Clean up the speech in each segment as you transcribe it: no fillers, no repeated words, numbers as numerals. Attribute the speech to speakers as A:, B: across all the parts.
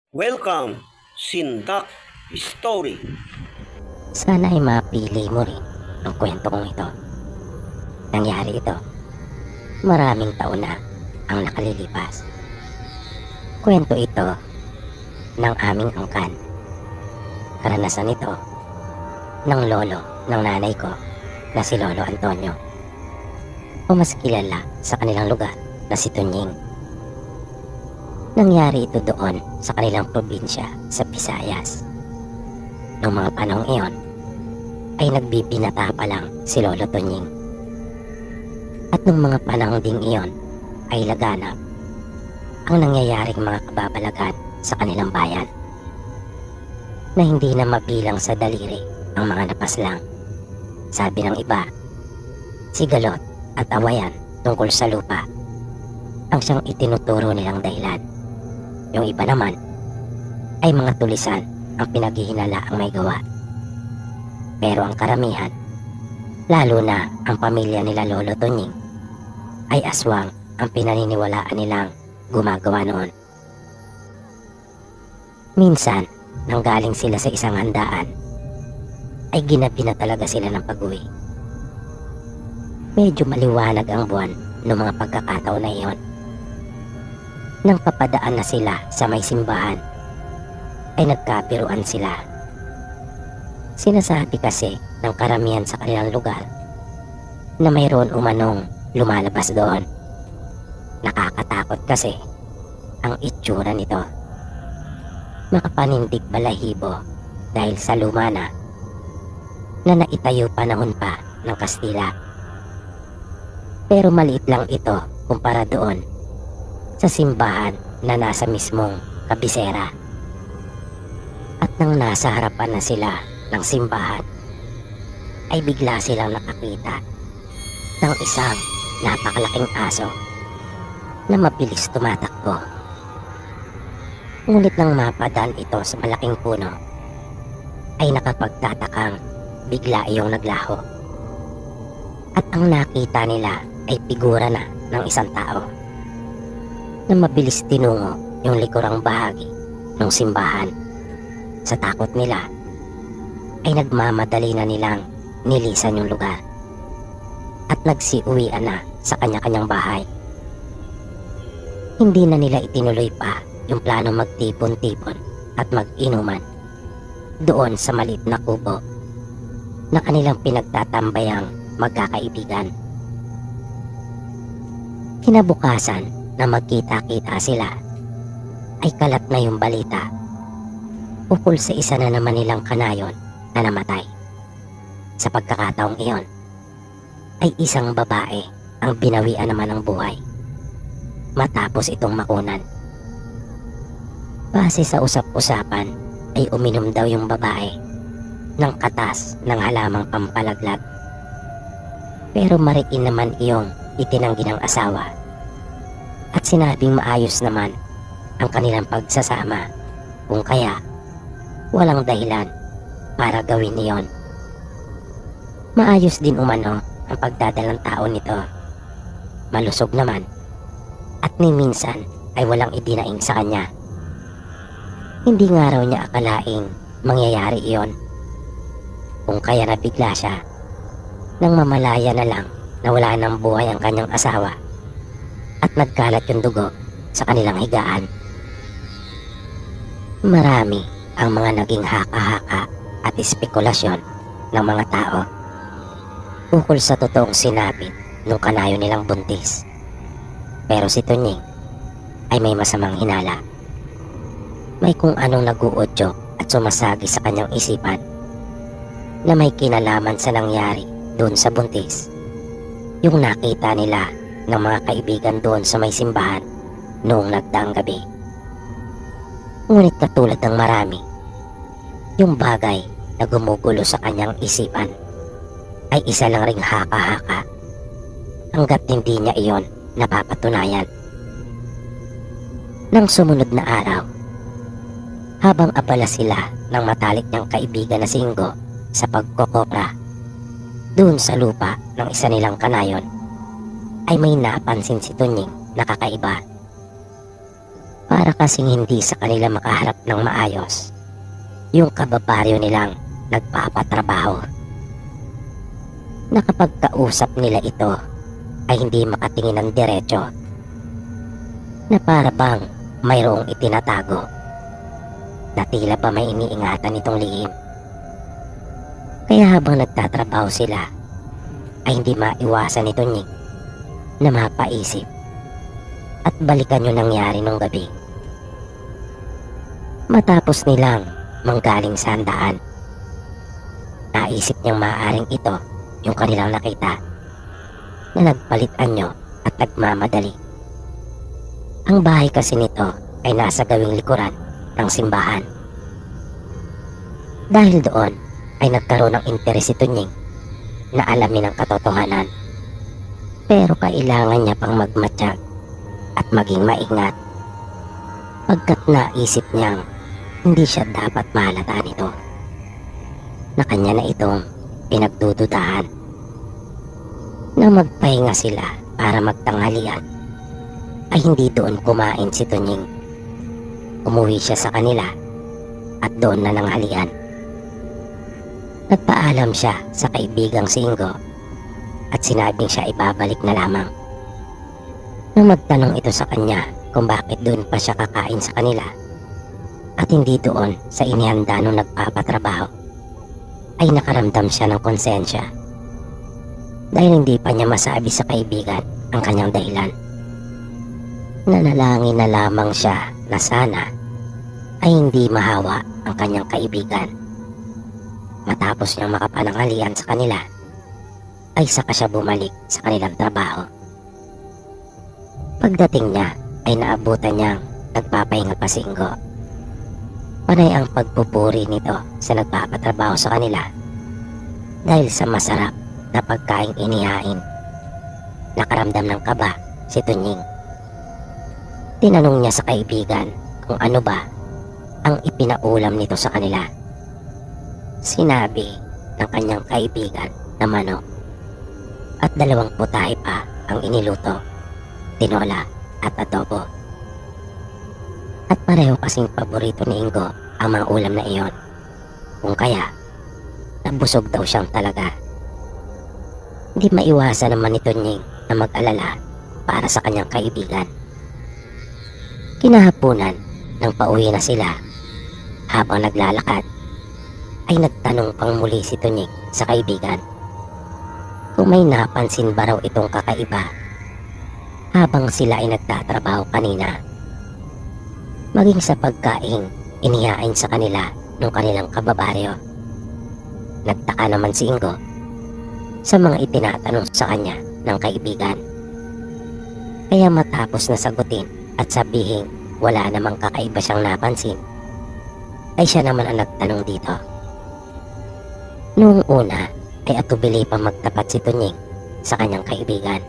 A: Welcome, Sindak Story.
B: Sana ay mapili mo rin ang kwento kong ito. Nangyari ito, maraming taon na ang nakalilipas. Kwento ito ng aming angkan. Karanasan ito ng lolo ng nanay ko na si Lolo Antonio, o mas kilala sa kanilang lugar na si Tunying. Nangyari ito doon sa kanilang probinsya sa Visayas. Noong mga panahong iyon ay nagbibinata pa lang si Lolo Tunying. At nung mga panahong ding iyon ay laganap ang nangyayaring mga kababalagan sa kanilang bayan, na hindi na mabilang sa daliri ang mga napaslang. Sabi ng iba, sigalot at awayan tungkol sa lupa ang siyang itinuturo nilang dahilan. Yung iba naman ay mga tulisan ang pinaghihinala ang may gawa. Pero ang karamihan, lalo na ang pamilya nila Lolo Tunying, ay aswang ang pinaniniwalaan nilang gumagawa noon. Minsan, nang galing sila sa isang handaan, ay ginabi na talaga sila ng pag-uwi. Medyo maliwanag ang buwan noong mga pagkakataon na iyon. Nang papadaan na sila sa may simbahan, ay nagkabiruan sila. Sinasabi kasi ng karamihan sa kanilang lugar na mayroon umanong lumalabas doon. Nakakatakot kasi ang itsura nito. Makapanindig balahibo dahil sa luma na naitayo panahon pa ng Kastila. Pero maliit lang ito kumpara doon sa simbahan na nasa mismong kabisera. At nang nasa harapan na sila ng simbahan, ay bigla silang nakakita ng isang napakalaking aso na mabilis tumatakbo. Ngunit nang mapadaan ito sa malaking puno, ay nakapagtatakang bigla iyong naglaho. At ang nakita nila ay figura na ng isang tao na mabilis tinungo yung likurang bahagi ng simbahan. Sa takot nila ay nagmamadali na nilang nilisan yung lugar at nagsiuwian na sa kanya-kanyang bahay. Hindi na nila itinuloy pa yung plano magtipon-tipon at mag-inuman doon sa maliit na kubo na kanilang pinagtatambayang magkakaibigan. Kinabukasan na magkita-kita sila, ay kalat na yung balita ukol sa isa na naman nilang kanayon na namatay. Sa pagkakataong iyon ay isang babae ang binawian naman ng buhay matapos itong makunan. Base sa usap-usapan ay uminom daw yung babae ng katas ng halamang pampalaglag. Pero mariin naman iyong itinanggi ng asawa at sinabing maayos naman ang kanilang pagsasama, kung kaya walang dahilan para gawin iyon. Maayos din umano ang pagdadalang tao nito. Malusog naman at ni minsan ay walang idinaing sa kanya. Hindi nga raw niya akalaing mangyayari iyon, kung kaya nabigla siya nang mamalaya na lang na wala ng buhay ang kanyang asawa at nagkalat yung dugo sa kanilang higaan. Marami ang mga naging haka-haka at espekulasyon ng mga tao ukol sa totoong sinapit nung kanayo nilang buntis. Pero si Tunying ay may masamang hinala. May kung anong nag-uudyok at sumasagi sa kanyang isipan na may kinalaman sa nangyari doon sa buntis. Yung nakita nila ng mga kaibigan doon sa may simbahan noong nagdaang gabi. Ngunit katulad ng marami, yung bagay na gumugulo sa kanyang isipan ay isa lang ring haka-haka hanggat hindi niya iyon napapatunayan. Nang sumunod na araw, habang abala sila ng matalik niyang kaibigan na si Ingo sa pagkokopra doon sa lupa ng isa nilang kanayon, ay may napansin si Tunying na kakaiba. para kasing hindi sa kanila makaharap ng maayos yung kababaryo nilang nagpapatrabaho. Na kapag kausap nila ito ay hindi makatingin ng diretso, na para bang mayroong itinatago, na tila ba may iniingatan itong lihim. Kaya habang nagtatrabaho sila ay hindi maiwasan ni Tunying na mapaisip at balikan yung nangyari nung gabi. Matapos nilang manggaling sa handaan, naisip niyang maaaring ito yung kanilang nakita na nagpalit anyo at nagmamadali. Ang bahay kasi nito ay nasa gawing likuran ng simbahan. Dahil doon ay nagkaroon ng interes si Tunying na alamin ang katotohanan. Pero kailangan niya pang magmatsyag at maging maingat, pagkat naisip niyang hindi siya dapat mahalata nito, na kanya na itong pinagdududahan. Nang magpahinga sila para magtanghalian ay hindi doon kumain si Tunying. Umuwi siya sa kanila at doon na nanghalian. Nagpaalam siya sa kaibigang si Ingo at sinabing siya ibabalik na lamang. Nang magtanong ito sa kanya kung bakit doon pa siya kakain sa kanila at hindi doon sa inihanda nung nagpapatrabaho, ay nakaramdam siya ng konsensya dahil hindi pa niya masabi sa kaibigan ang kanyang dahilan. Nanalangin na lamang siya na sana ay hindi mahawa ang kanyang kaibigan. Matapos niyang makapananghalian sa kanila ay saka siya bumalik sa kanilang trabaho. Pagdating niya ay naabutan niyang nagpapahinga pa si Ingo. Panay ang pagpupuri nito sa nagpapatrabaho sa kanila dahil sa masarap na pagkaing inihain. Nakaramdam ng kaba si Tunying. Tinanong niya sa kaibigan kung ano ba ang ipinaulam nito sa kanila. Sinabi ng kanyang kaibigan na manok at 2 putahe pa ang iniluto, tinola at adobo. At pareho kasing paborito ni Ingo ang mga ulam na iyon, kung kaya nabusog daw siyang talaga. Hindi maiwasan naman ni Tunying na mag-alala para sa kanyang kaibigan. Kinahaponan nang pauwi na sila, habang naglalakad ay nagtanong pang muli si Tunying sa kaibigan kung may napansin ba raw itong kakaiba habang sila ay nagtatrabaho kanina, maging sa pagkaing inihain sa kanila ng kanilang kababaryo. Nagtaka naman si Ingo sa mga itinatanong sa kanya ng kaibigan. Kaya matapos na sagutin at sabihin wala namang kakaiba siyang napansin, ay siya naman ang nagtanong dito. Noong una ay atubili pa magtapat si Tunying sa kanyang kaibigan,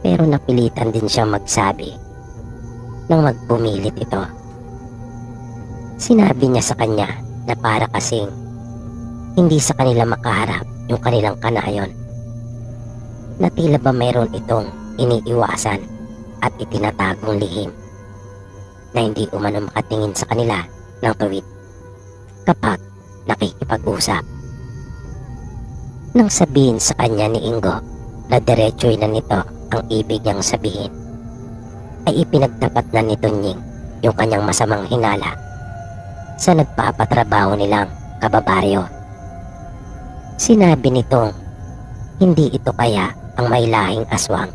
B: pero napilitan din siyang magsabi nang magpumilit ito. Sinabi niya sa kanya na para kasing hindi sa kanila makaharap yung kanilang kanayon, na tila ba mayroon itong iniiwasan at itinatagong lihim na hindi umano makatingin sa kanila ng tuwid kapag nakikipag-usap. Nang sabihin sa kanya ni Ingo na diretso'y na nito ang ibig niyang sabihin, ay ipinagtapat na ni Tunying yung kanyang masamang hinala sa nagpapatrabaho nilang kababaryo. Sinabi nitong hindi ito kaya ang may lahing aswang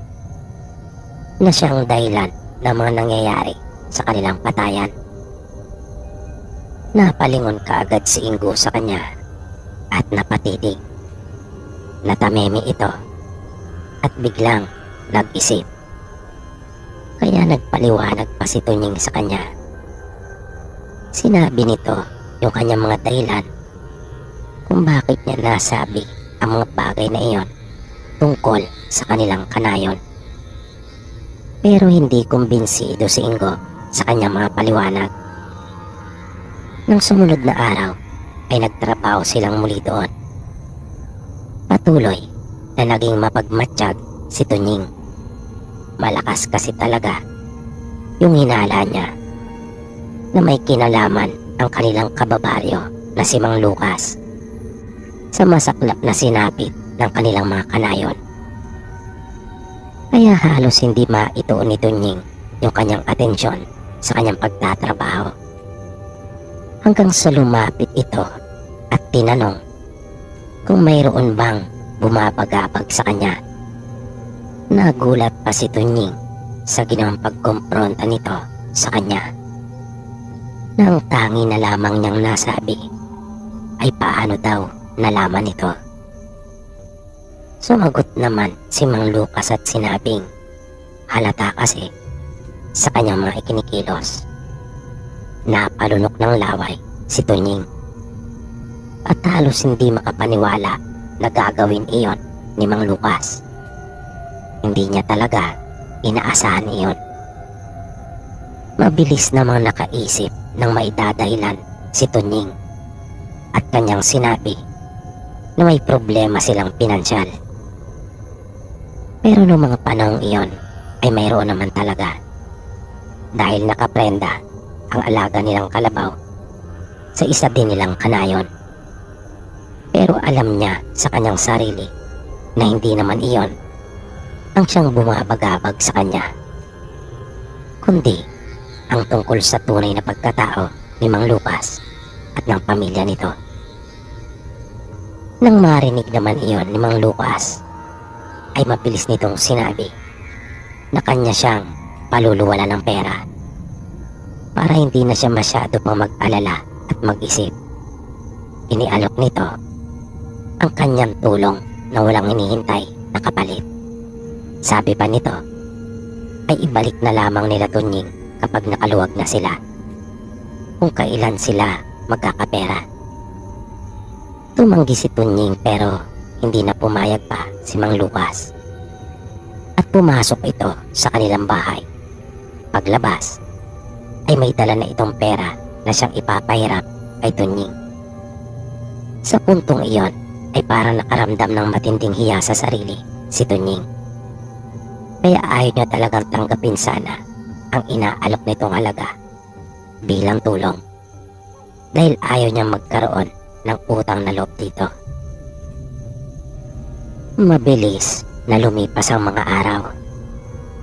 B: na siyang dahilan ng mga nangyayari sa kanilang patayan. Napalingon kaagad si Ingo sa kanya at napatitig. Natamemi ito at biglang nag-isip. Kaya nagpaliwanag pa si Tunying sa kanya. Sinabi nito yung kanyang mga dahilan kung bakit niya nasabi ang mga bagay na iyon tungkol sa kanilang kanayon. Pero hindi kumbinsido si Ingo sa kanyang mga paliwanag. Nang sumunod na araw ay nagtrabaho silang muli doon. Patuloy na naging mapagmatsyag si Tunying. Malakas kasi talaga yung hinala niya na may kinalaman ang kanilang kababaryo na si Mang Lucas sa masaklap na sinapit ng kanilang mga kanayon. Kaya halos hindi maituon ni Tunying yung kanyang atensyon sa kanyang pagtatrabaho. Hanggang sa lumapit ito at tinanong kung mayroon bang bumabagabag sa kanya. Nagulat pa si Tunying sa ginawang pagkompronta nito sa kanya. Nang tangi na lamang niyang nasabi ay paano daw nalaman ito. Sumagot naman si Mang Lucas at sinabing halata kasi sa kanyang mga ikinikilos. Napalunok ng laway si Tunying at halos hindi makapaniwala na gagawin iyon ni Mang Lucas. Hindi niya talaga inaasahan iyon. Mabilis namang nakaisip ng maidadahilan si Tunying at kanyang sinabi na may problema silang pinansyal. Pero noong mga panahong iyon ay mayroon naman talaga, dahil nakaprenda ang alaga nilang kalabaw sa isa din nilang kanayon. Pero alam niya sa kanyang sarili na hindi naman iyon ang siyang bumabagabag sa kanya, kundi ang tungkol sa tunay na pagkatao ni Mang Lucas at ng pamilya nito. Nang marinig naman iyon ni Mang Lucas, ay mabilis nitong sinabi na kanya siyang paluluwala ng pera para hindi na siya masyado pang mag-alala at mag-isip. Inialok nito ang kanyang tulong na walang hinihintay na kapalit. Sabi pa nito ay ibalik na lamang nila Tunying kapag nakaluwag na sila, kung kailan sila magkakapera. Tumanggi si Tunying pero hindi na pumayag pa si Mang Lucas at pumasok ito sa kanilang bahay. Paglabas ay may dala na itong pera na siyang ipapahirap kay Tunying. Sa puntong iyon ay parang nakaramdam ng matinding hiya sa sarili si Tunying. Kaya ayaw niya talagang tanggapin sana ang inaalok nitong halaga bilang tulong, dahil ayaw niyang magkaroon ng utang na loob dito. Mabilis na lumipas ang mga araw.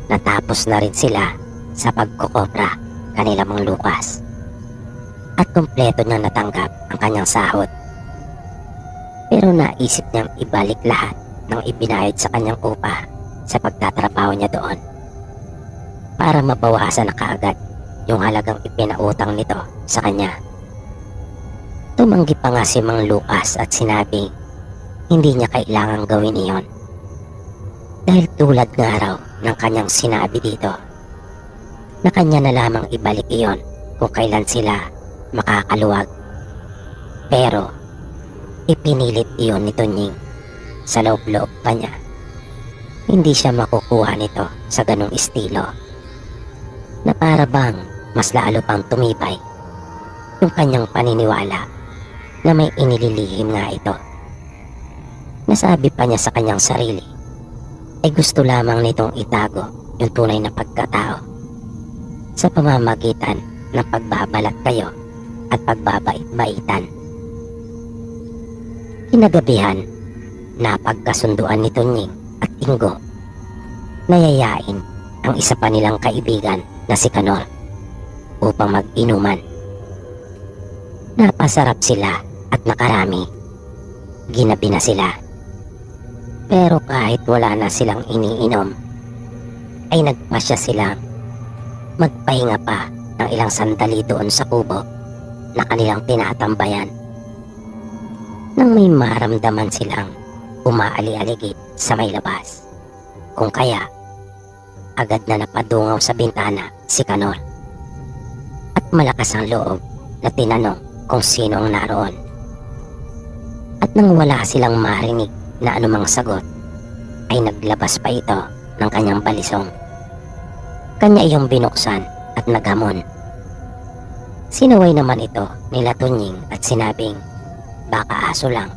B: Natapos na rin sila sa pagkokopra kanila Mang Lucas at kumpleto niyang natanggap ang kanyang sahod. Pero naisip niyang ibalik lahat ng ibinayad sa kanyang upa sa pagtatrabaho niya doon para mabawasan na kaagad yung halagang ipinautang nito sa kanya. Tumanggi pa nga si Mang Lucas at sinabing hindi niya kailangang gawin iyon, dahil tulad nga raw ng kanyang sinabi dito na kanya na lamang ibalik iyon kung kailan sila makakaluwag. Pero ipinilit iyon ni Tunying. Sa loob-loob pa niya, hindi siya makukuha nito sa ganong estilo, na para bang mas lalo pang tumibay yung kanyang paniniwala na may inililihim nga ito. Nasabi pa niya sa kanyang sarili ay gusto lamang nitong itago yung tunay na pagkatao sa pamamagitan ng pagbabalat kayo at pagbabait-baitan. Kinagabihan, napagkasunduan ni Tunying at Ingo na yayain ang isa pa nilang kaibigan na si Kanor upang mag-inuman. Napasarap sila at nakarami. Ginabi na sila. Pero kahit wala na silang iniinom, ay nagpasya silang magpahinga pa ng ilang sandali doon sa kubo na kanilang tinatambayan. Nang may maramdaman silang umaali-aligid sa may labas, kung kaya agad na napadungaw sa bintana si Kanor at malakas ang loob na tinanong kung sino ang naroon. At nang wala silang marinig na anumang sagot, ay naglabas pa ito ng kanyang balisong. Kanya iyong binuksan at naghamon. Sinaway naman ito nila Tunying at sinabing baka aso lang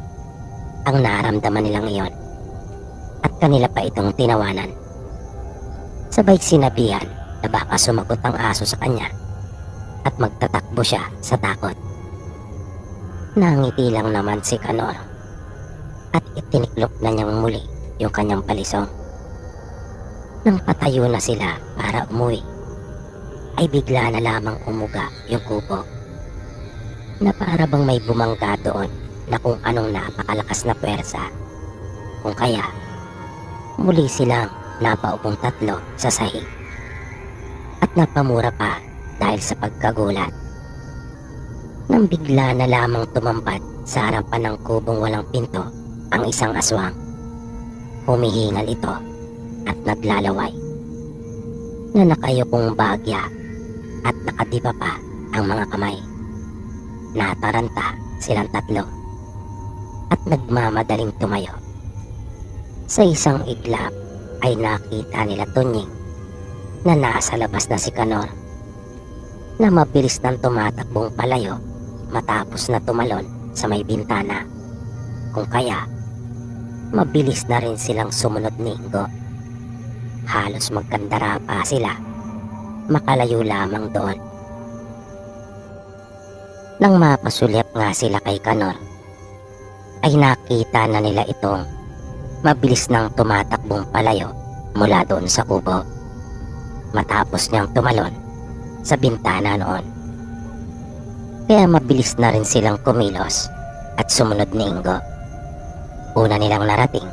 B: ang naramdaman nilang iyon, at kanila pa itong tinawanan. Sabay sinabihan na baka sumagot ang aso sa kanya at magtatakbo siya sa takot. Nangiti lang naman si Kanor at itiniklop na niyang muli yung kanyang balisong. Nang patayo na sila para umuwi, ay bigla na lamang umuga yung kubo na para bang may bumangga doon na kung anong napakalakas na puwersa. Kung kaya, muli silang napaupong tatlo sa sahig at napamura pa dahil sa pagkagulat. Nang bigla na lamang tumambad sa harapan ng kubong walang pinto ang isang aswang. Humihingal ito at naglalaway na nakayukong bagya at nakadiba pa ang mga kamay. Nataranta silang tatlo at nagmamadaling tumayo. Sa isang iglap ay nakita nila Tunying na nasa labas na si Kanor, na mabilis nang tumatakbong palayo matapos na tumalon sa may bintana. Kung kaya, mabilis na rin silang sumunod ni Ingo. Halos magkandara pa sila, makalayo lamang doon. Nang mapasulyap nga sila kay Kanor, ay nakita na nila itong mabilis nang tumatakbong palayo mula doon sa kubo, matapos niyang tumalon sa bintana noon. Kaya mabilis na rin silang kumilos at sumunod ni Ingo. Una nilang narating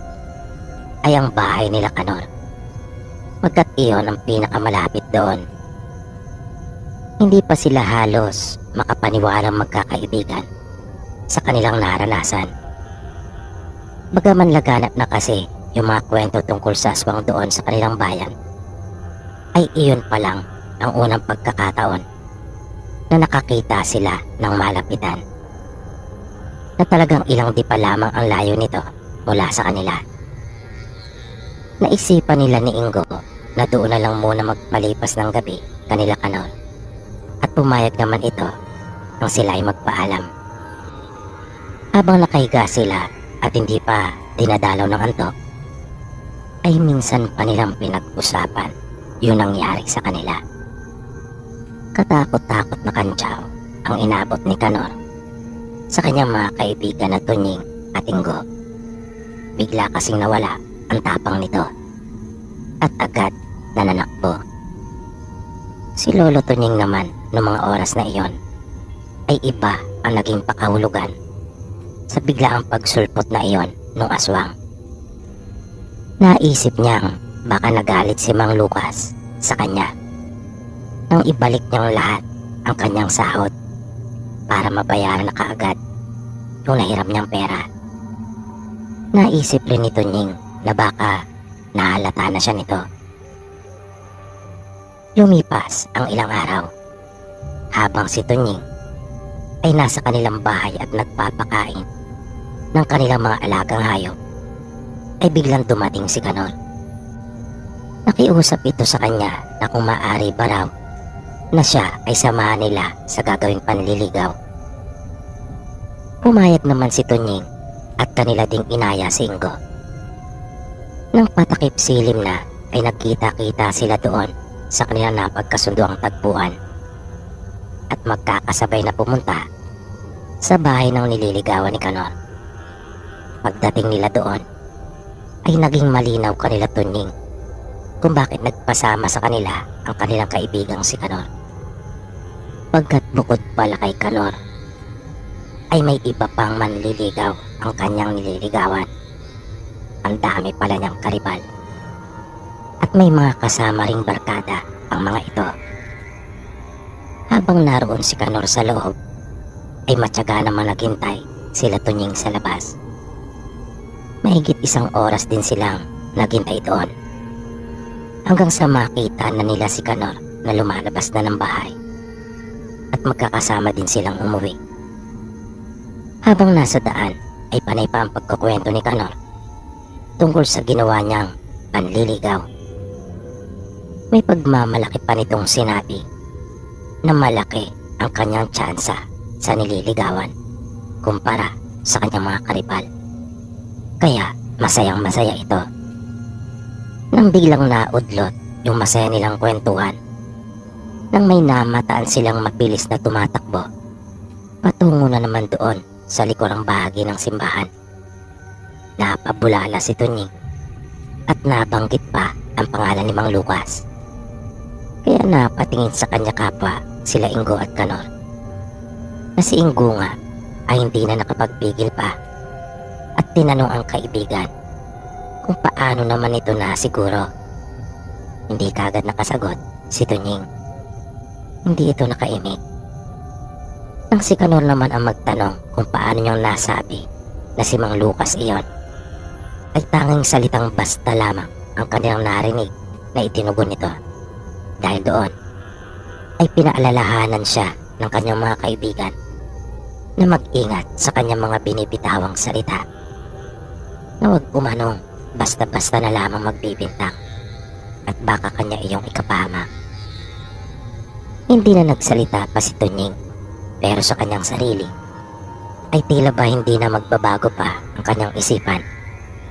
B: ay ang bahay nila Kanor, pagkat iyon ang pinakamalapit doon. Hindi pa sila halos makapaniwalang magkakaibigan sa kanilang naranasan. Bagaman laganap na kasi yung mga kwento tungkol sa aswang doon sa kanilang bayan, ay iyon pa lang ang unang pagkakataon na nakakita sila ng malapitan, na talagang ilang di pa lamang ang layo nito mula sa kanila. Naisipan nila ni Ingo na doon na lang muna magpalipas ng gabi kanila Kanor, at pumayag naman ito nang sila ay magpaalam. Habang nakahiga sila at hindi pa dinadalaw ng antok, ay minsan pa nilang pinag-usapan yung nangyari sa kanila. Katakot-takot na kantsaw ang inabot ni Kanor sa kanyang mga kaibigan na Tunying at Ingo. Bigla kasing nawala ang tapang nito at agad nananakbo. Si Lolo Tunying naman noong mga oras na iyon ay iba ang naging pakahulugan sa biglaang pagsulpot na iyon ng aswang. Naisip niyang baka nagalit si Mang Lucas sa kanya nang ibalik niyang lahat ang kanyang sahod para mabayaran na kaagad yung nahiram niyang pera. Naisip rin ni Tunying na baka nahalata na siya nito. Lumipas ang ilang araw habang si Tunying ay nasa kanilang bahay at nagpapakain ng kanilang mga alagang hayop, ay biglang dumating si Kanor. Nakiusap ito sa kanya na kung maaari ba raw na siya ay samahan nila sa gagawing panliligaw. Pumayag naman si Tunying at kanila ding inaya si Ingo. Nang patakip silim na ay nagkita-kita sila doon sa kanilang napagkasunduang tagpuan at magkakasabay na pumunta sa bahay ng nililigawan ni Kanor. Pagdating nila doon ay naging malinaw kanila Tunying kung bakit nagpasama sa kanila ang kanilang kaibigang si Kanor. Pagkat bukod pala kay Kanor ay may iba pang manliligaw ang kanyang nililigawan. Ang dami pala niyang karibal at may mga kasama ring barkada ang mga ito. Habang naroon si Kanor sa loob, ay matyaga namang naghintay sila Tunying sa labas. Mahigit 1 oras din silang naghintay doon, hanggang sa makita na nila si Kanor na lumalabas na ng bahay at magkakasama din silang umuwi. Habang nasa daan ay panay pa ang pagkukwento ni Kanor tungkol sa ginawa niyang panliligaw. May pagmamalaki pa nitong sinabi na malaki ang kanyang tsansa sa nililigawan kumpara sa kanyang mga karibal. Kaya masayang masaya ito. Nang biglang naudlot yung masaya nilang kwentuhan Nang may namataan silang mabilis na tumatakbo, patungo na naman doon sa likurang bahagi ng simbahan. Napabulala si Tunying at nabanggit pa ang pangalan ni Mang Lucas. Kaya napatingin sa kanya kapwa sila Ingo at Kanor. Na si Ingo nga ay hindi na nakapagpigil pa at tinanong ang kaibigan kung paano naman ito na siguro. Hindi kagad nakasagot si Tunying. Hindi ito nakaimik. Nang si Kanor naman ang magtanong kung paano niyang nasabi na si Mang Lucas iyon, ay tanging salitang basta lamang ang kanilang narinig na itinugon nito. Dahil doon ay pinaalalahanan siya ng kanyang mga kaibigan na mag-ingat sa kanyang mga binibitawang salita, na huwag umanong basta-basta na lamang magbibintang at baka kanya iyong ikapahamak. Hindi na nagsalita pa si Tunying, pero sa kanyang sarili ay tila ba hindi na magbabago pa ang kanyang isipan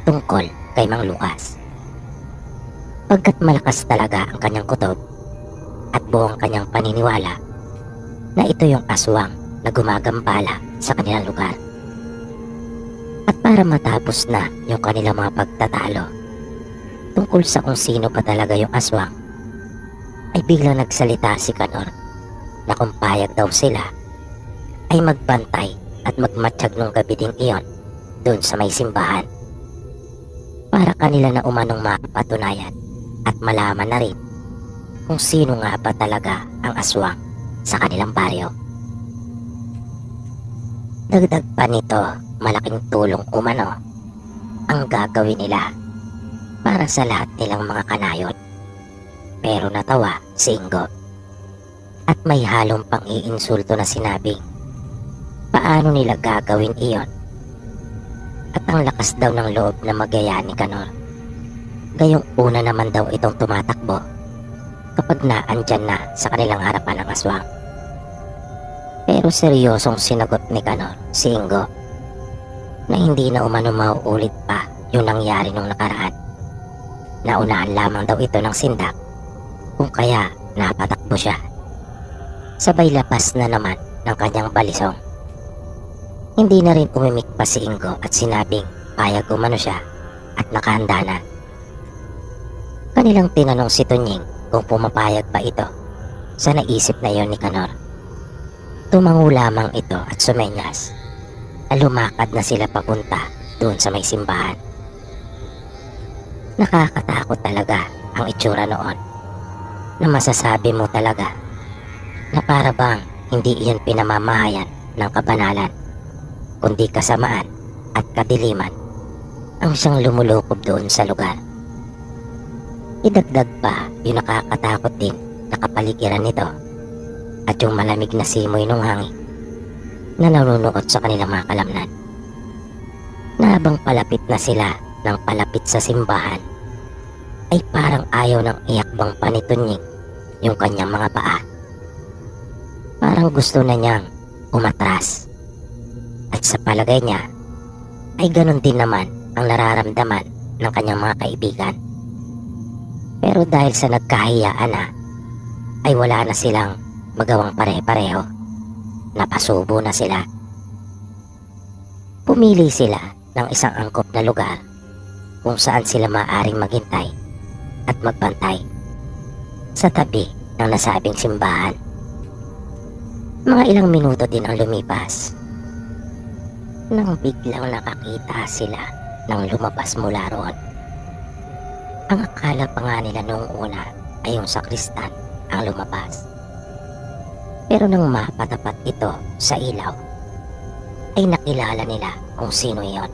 B: tungkol kay Mang Lucas. Pagkat malakas talaga ang kanyang kutob at buong kanyang paniniwala na ito yung aswang na gumagambala sa kanilang lugar. At para matapos na yung kanilang mga pagtatalo tungkol sa kung sino pa talaga yung aswang, ay biglang nagsalita si Kanor na kung payag daw sila ay magbantay at magmatsyag nung gabi ding iyon doon sa may simbahan, para kanila na umanong mapatunayan at malaman na rin kung sino nga ba talaga ang aswang sa kanilang baryo. Dagdag pa nito, malaking tulong umano ang gagawin nila para sa lahat nilang mga kanayon. Pero natawa si Ingo at may halong pang-iinsulto na sinabing paano nila gagawin iyon, at ang lakas daw ng loob na magaya ni Kanor. Gayong una naman daw itong tumatakbo kapag naandyan na sa kanilang harapan ang aswang. Pero seryosong sinagot ni Kanor si Ingo na hindi na umano mauulit pa yung nangyari nung nakaraan. Naunahan lamang daw ito ng sindak, kung kaya napatakbo siya. Sabay lapas na naman ng kanyang balisong. Hindi na rin umimik pa si Ingo at sinabing payag umano siya at nakahanda na. Kanilang tinanong si Tunying kung pumapayag ba ito sa naisip na iyon ni Kanor. Tumango lamang ito at sumenyas na lumakad na sila papunta doon sa may simbahan. Nakakatakot talaga ang itsura noon, na masasabi mo talaga na para bang hindi iyon pinamamahayan ng kabanalan, kundi kasamaan at kadiliman ang siyang lumulukob doon sa lugar. Idagdag pa yung nakakatakot din na kapaligiran nito at yung malamig na simoy ng hangin na nanunuot sa kanilang mga kalamnan. Na habang palapit na sila ng palapit sa simbahan, ay parang ayaw ng iakbang pa ni Tunying yung kanyang mga paa. Parang gusto na niyang umatras. At sa palagay niya, ay ganun din naman ang nararamdaman ng kanyang mga kaibigan. Pero dahil sa nagkahiyaan na, ay wala na silang magawang pare-pareho. Napasubo na sila. Pumili sila ng isang angkop na lugar kung saan sila maaaring maghintay at magbantay sa tabi ng nasabing simbahan. Mga ilang minuto din ang lumipas nang biglang nakakita sila ng lumabas mula roon. Ang akala pa nga nila noong una ay yung sakristan ang lumabas. Pero nang mapatapat ito sa ilaw, ay nakilala nila kung sino iyon.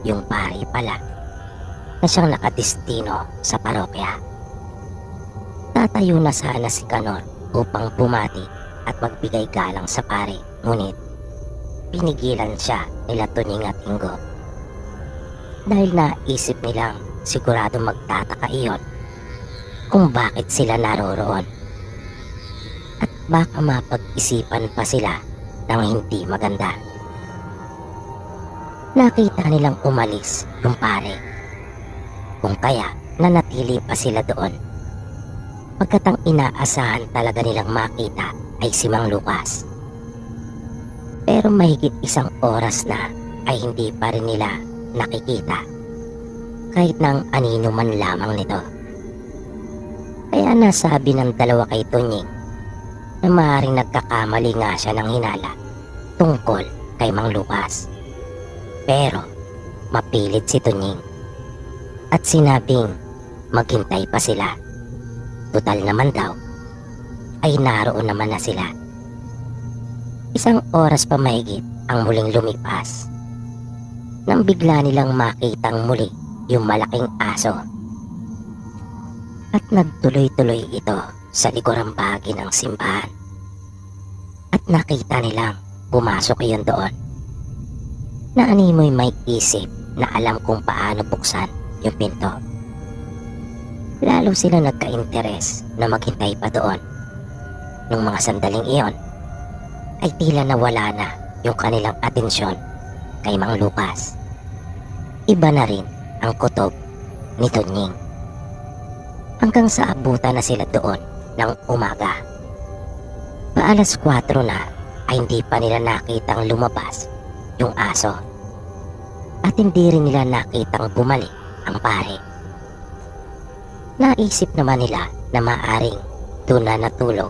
B: Yung pari pala na siyang nakadestino sa parokya. Tatayo na sana si Kanor upang bumati at magbigay galang sa pari, ngunit pinigilan siya nila Tunying at Ingo. Dahil naisip nilang sigurado magtataka iyon kung bakit sila naroroon. At baka mapag-isipan pa sila ng hindi maganda. Nakita nilang umalis yung pare, kung kaya nanatili pa sila doon sapagkat ang inaasahan talaga nilang makita ay si Mang Lucas. Pero mahigit 1 oras na ay hindi pa rin nila nakikita kahit ng anino man lamang nito. Kaya nasabi ng dalawa kay Tunying na maaaring nagkakamali nga siya ng hinala tungkol kay Mang Lucas. Pero mapilit si Tunying at sinabing maghintay pa sila. Tutal naman daw ay naroon naman na sila. 1 oras pa mahigit ang muling lumipas nang bigla nilang makitang muli yung malaking aso. At nagtuloy-tuloy ito sa likurang bahagi ng simbahan. At nakita nilang pumasok iyon doon. Na animoy may isip na alam kung paano buksan yung pinto. Lalo sila nagka-interes na maghintay pa doon. Nung mga sandaling iyon ay tila nawala na yung kanilang atensyon kay Mang Lucas. Iba na rin ang kutob ni Tunying. Hanggang sa abutan na sila doon ng umaga. Paalas 4 na ay hindi pa nila nakitang lumabas yung aso. At hindi rin nila nakitang bumalik ang pare. Naisip naman nila na maaring doon na natulog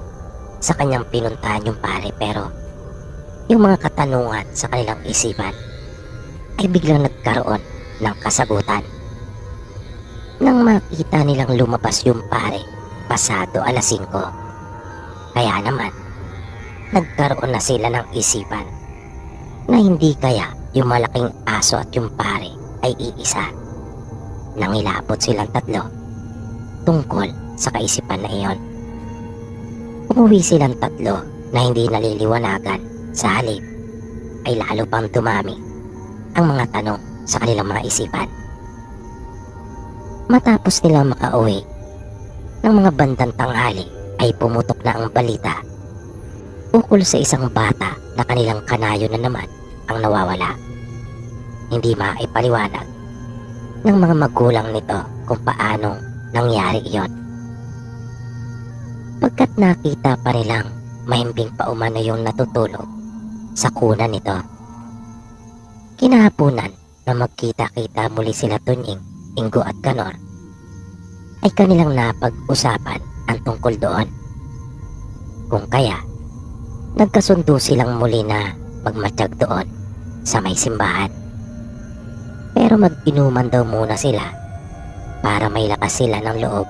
B: sa kanyang pinuntahan yung pare, pero yung mga katanungan sa kanilang isipan ay biglang nagkaroon ng kasagutan. Nang makita nilang lumabas yung pare pasado alas 5. Kaya naman nagkaroon na sila ng isipan na hindi kaya yung malaking aso at yung pare ay iisa. Nangilabot silang tatlo tungkol sa kaisipan na iyon. Umuwi silang tatlo na hindi naliliwanagan, sa halip ay lalo pang dumami ang mga tanong sa kanilang mga isipan. Matapos nilang makauwi ng mga bandang tanghali ay pumutok na ang balita ukol sa isang bata na kanilang kanayo na naman ang nawawala. Hindi maipaliwanag ng mga magulang nito kung paanong nangyari iyon. Pagkat nakita pa nilang mahimbing pa umano yung natutulog sa kuna nito. Kinahaponan na magkita-kita muli sila Tunying, Ingo at Kanor ay kanilang napag-usapan ang tungkol doon. Kung kaya nagkasundo silang muli na magmatsyag doon sa may simbahan. Pero mag-inuman daw muna sila para may lakas sila ng loob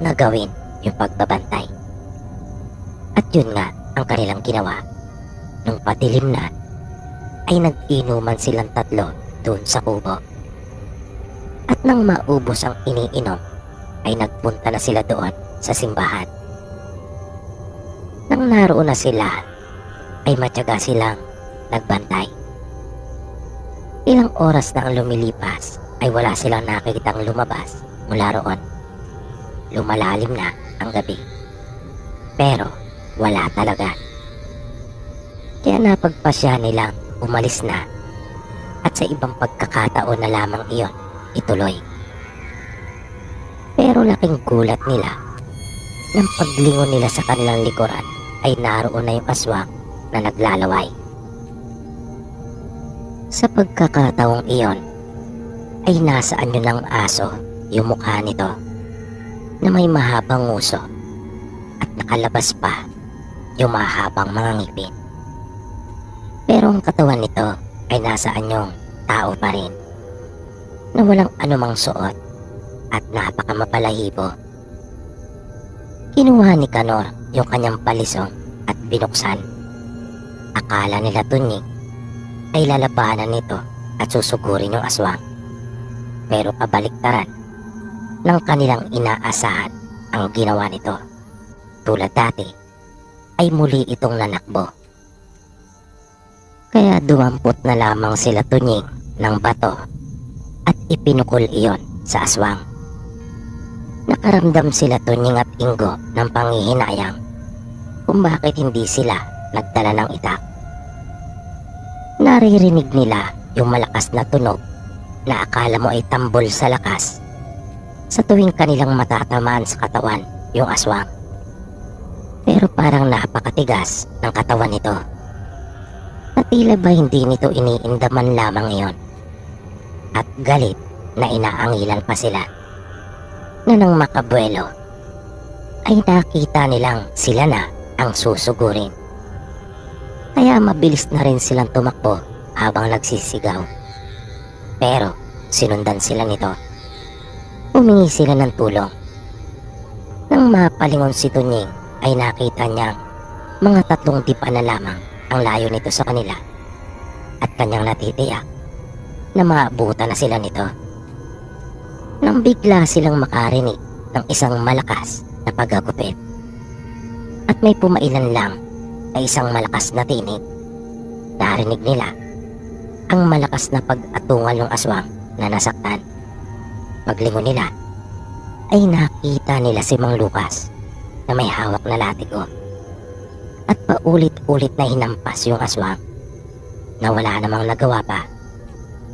B: na gawin yung pagbabantay. At yun nga ang kanilang ginawa. Nung patilim na ay nag-inuman silang tatlo doon sa kubo. At nang maubos ang iniinom ay nagpunta na sila doon sa simbahan. Nang naroon na sila ay matyaga silang nagbantay. Ilang oras na ang lumilipas ay wala silang nakikitang lumabas mula roon. Lumalalim na ang gabi. Pero wala talaga. Kaya napagpasya nilang umalis na at sa ibang pagkakataon na lamang iyon ituloy. Pero laking gulat nila nang paglingon nila sa kanilang likuran ay naroon na yung aswang na naglalaway. Sa pagkakataong iyon ay nasaan yun ng aso yung mukha nito na may mahabang nguso at nakalabas pa yung mahabang mga ngipin. Pero ang katawan nito ay nasaan yung tao pa rin na walang anumang suot at napakamapalahibo. Kinuha ni Kanor yung kanyang palisong at binuksan. Akala nila Tunying ay lalabanan nito at susugurin yung aswang. Pero kabaliktaran ng kanilang inaasahan ang ginawa nito. Tulad dati ay muli itong nanakbo. Kaya dumampot na lamang sila Tunying ng bato at ipinukol iyon sa aswang. Nakaramdam sila Tunying at Ingo ng panghihinayang kung bakit hindi sila nagdala ng itak. Naririnig nila yung malakas na tunog na akala mo ay tambol sa lakas sa tuwing kanilang matatamaan sa katawan yung aswang. Pero parang napakatigas ng katawan nito. At tila ba hindi nito iniindaman lamang iyon. At galit na inaangilan pa sila na nang makabuelo ay nakita nilang sila na ang susugurin. Kaya mabilis na rin silang tumakbo habang nagsisigaw. Pero sinundan sila nito. Humingi sila ng tulong. Nang mapalingon si Tunying ay nakita niyang mga 3 dipa na lamang ang layo nito sa kanila at kanyang natitiyak na maabutan na sila nito. Nang bigla silang makarinig ng isang malakas na paghagupit at may pumailan lang na isang malakas na tinig. Narinig nila ang malakas na pag-atungal ng aswang na nasaktan. Paglingon nila ay nakita nila si Mang Lucas na may hawak na latigo at paulit-ulit na hinampas yung aswang na wala namang nagawa pa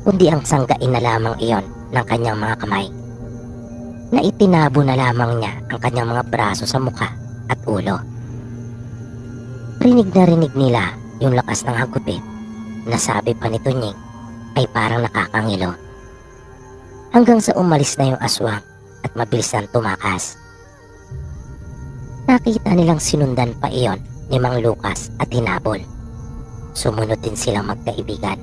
B: kundi ang sanggain na lamang iyon ng kanyang mga kamay, na itinabo na lamang niya ang kanyang mga braso sa mukha at ulo. Rinig na rinig nila yung lakas ng hagupit na sabi pa ni Tunying ay parang nakakangilo. Hanggang sa umalis na yung aswang at mabilis nang tumakas. Nakita nilang sinundan pa iyon ni Mang Lucas at hinabol. Sumunod din silang magkaibigan.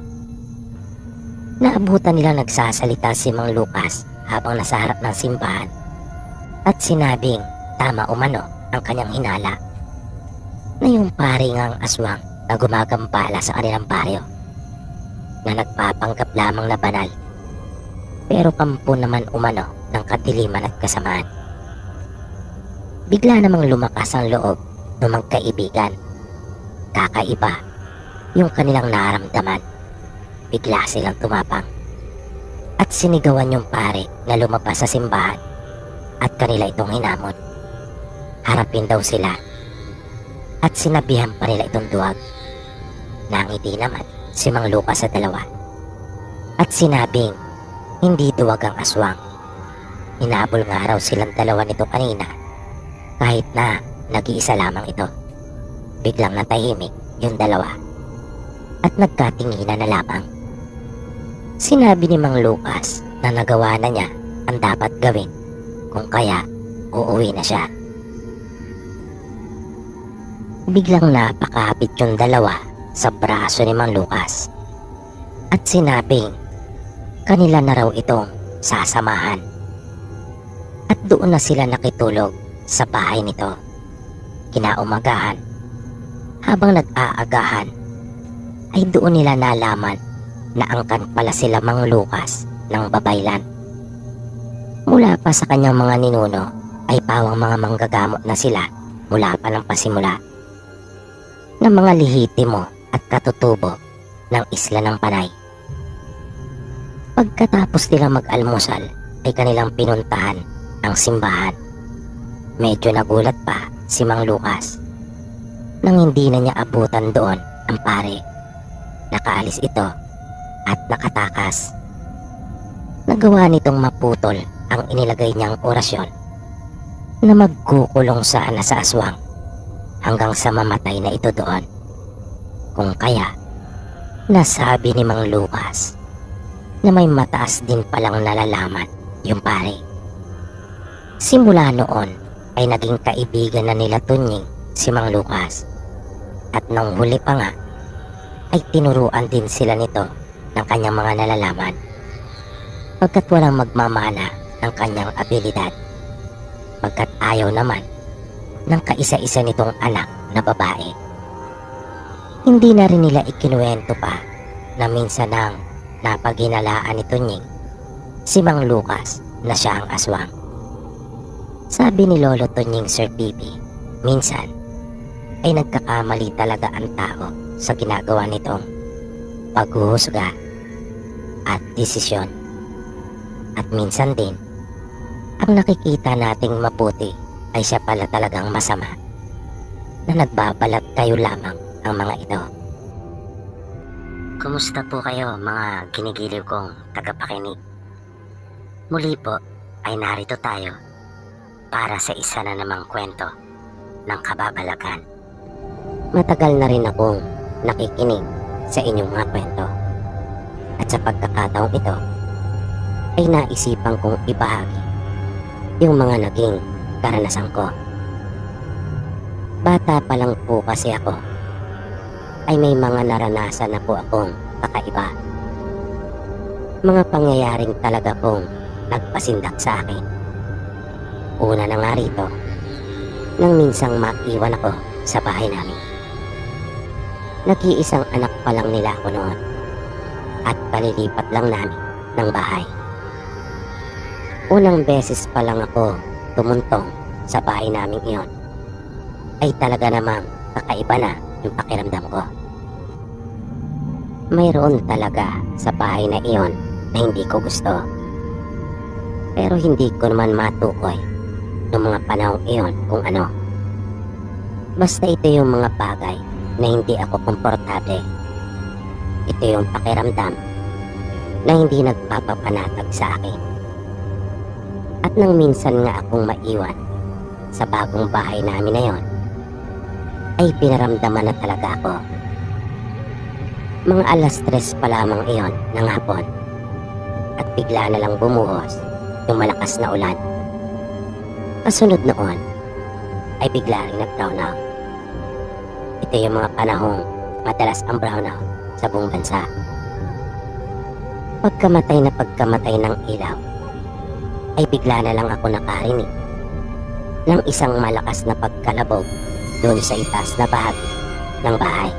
B: Naabutan nilang nagsasalita si Mang Lucas habang nasa harap ng simbahan at sinabing tama umano ang kanyang hinala na yung pari ngang aswang na gumagambala sa kanilang baryo na nagpapanggap lamang na banal pero kampo naman umano ng kadiliman at kasamaan. Bigla namang lumakas ang loob ng magkaibigan. Kakaiba yung kanilang naramdaman. Bigla silang tumapang at sinigawan yung pare na lumabas sa simbahan at kanila itong hinamon. Harapin daw sila at sinabihan pa nila itong duwag. Nangiti naman si Mang Lucas sa dalawa at sinabing hindi duwag ang aswang. Hinabol nga raw silang dalawa nito kanina kahit na nag-iisa lamang ito. Biglang natahimik yung dalawa at nagkatinginan na lamang. Sinabi ni Mang Lucas na nagawa na niya ang dapat gawin kung kaya uuwi na siya. Biglang napakapit yung dalawa sa braso ni Mang Lucas at sinabing kanila na raw itong sasamahan. At doon na sila nakitulog sa bahay nito. Kinaumagahan, habang nag-aagahan, ay doon nila nalaman na angkan pala sila Mang Lucas ng babaylan. Mula pa sa kanyang mga ninuno ay pawang mga manggagamot na sila mula pa ng pasimula na mga lihitimo at katutubo ng isla ng Panay. Pagkatapos nila mag-almusal ay kanilang pinuntahan ang simbahan. Medyo nagulat pa si Mang Lucas nang hindi na niya abutan doon ang pare. Nakaalis ito at nakatakas. Nagawa nitong maputol ang inilagay niyang orasyon na magkukulong sana sa aswang hanggang sa mamatay na ito doon. Kung kaya, nasabi ni Mang Lucas na may mataas din palang nalalaman yung pare. Simula noon ay naging kaibigan na nila Tunying si Mang Lucas at nung huli pa nga ay tinuruan din sila nito ng kanyang mga nalalaman pagkat walang magmamana ng kanyang abilidad, pagkat ayaw naman ng kaisa-isa nitong anak na babae. Hindi na rin nila ikinuwento pa na minsan nang napaginalaan ni Tunying si Mang Lucas na siya ang aswang. Sabi ni Lolo Tunying Sir Pipi, minsan ay nagkakamali talaga ang tao sa ginagawa nitong paghuhusga at desisyon. At minsan din, ang nakikita nating mabuti ay siya pala talagang masama na nagbabalat kayo lamang ang mga ito. Kumusta po kayo mga ginigiliw kong tagapakinig? Muli po ay narito tayo para sa isa na namang kwento ng kababalagan. Matagal na rin akong nakikinig sa inyong mga kwento. At sa pagkakataong ito, ay naisipan kong ibahagi yung mga naging karanasan ko. Bata pa lang po kasi ako, ay may mga naranasan na po akong kakaiba. Mga pangyayaring talaga pong nagpasindak sa akin. Una na nga rito, nang minsang maiwan ako sa bahay namin. Nag-iisang anak pa lang nila ako noon at palilipat lang namin ng bahay. Unang beses pa lang ako tumuntong sa bahay namin iyon, ay talaga namang kakaiba na yung pakiramdam ko. Mayroon talaga sa bahay na iyon na hindi ko gusto. Pero hindi ko naman matukoy noong mga panahong iyon kung ano. Basta ito yung mga bagay na hindi ako komportable. Ito yung pakiramdam na hindi nagpapapanatag sa akin. At nang minsan nga akong maiwan sa bagong bahay namin na yon, ay pinaramdaman na talaga ako. Mga 3:00 pa lamang iyon ng hapon at bigla na lang bumuhos yung malakas na ulan. Kasunod noon ay bigla rin nag-brown out. Ito yung mga panahong madalas ang brown out sa buong bansa. Pagkamatay ng ilaw, ay bigla na lang ako nakarinig ng isang malakas na pagkalabog doon sa itaas na bahagi ng bahay.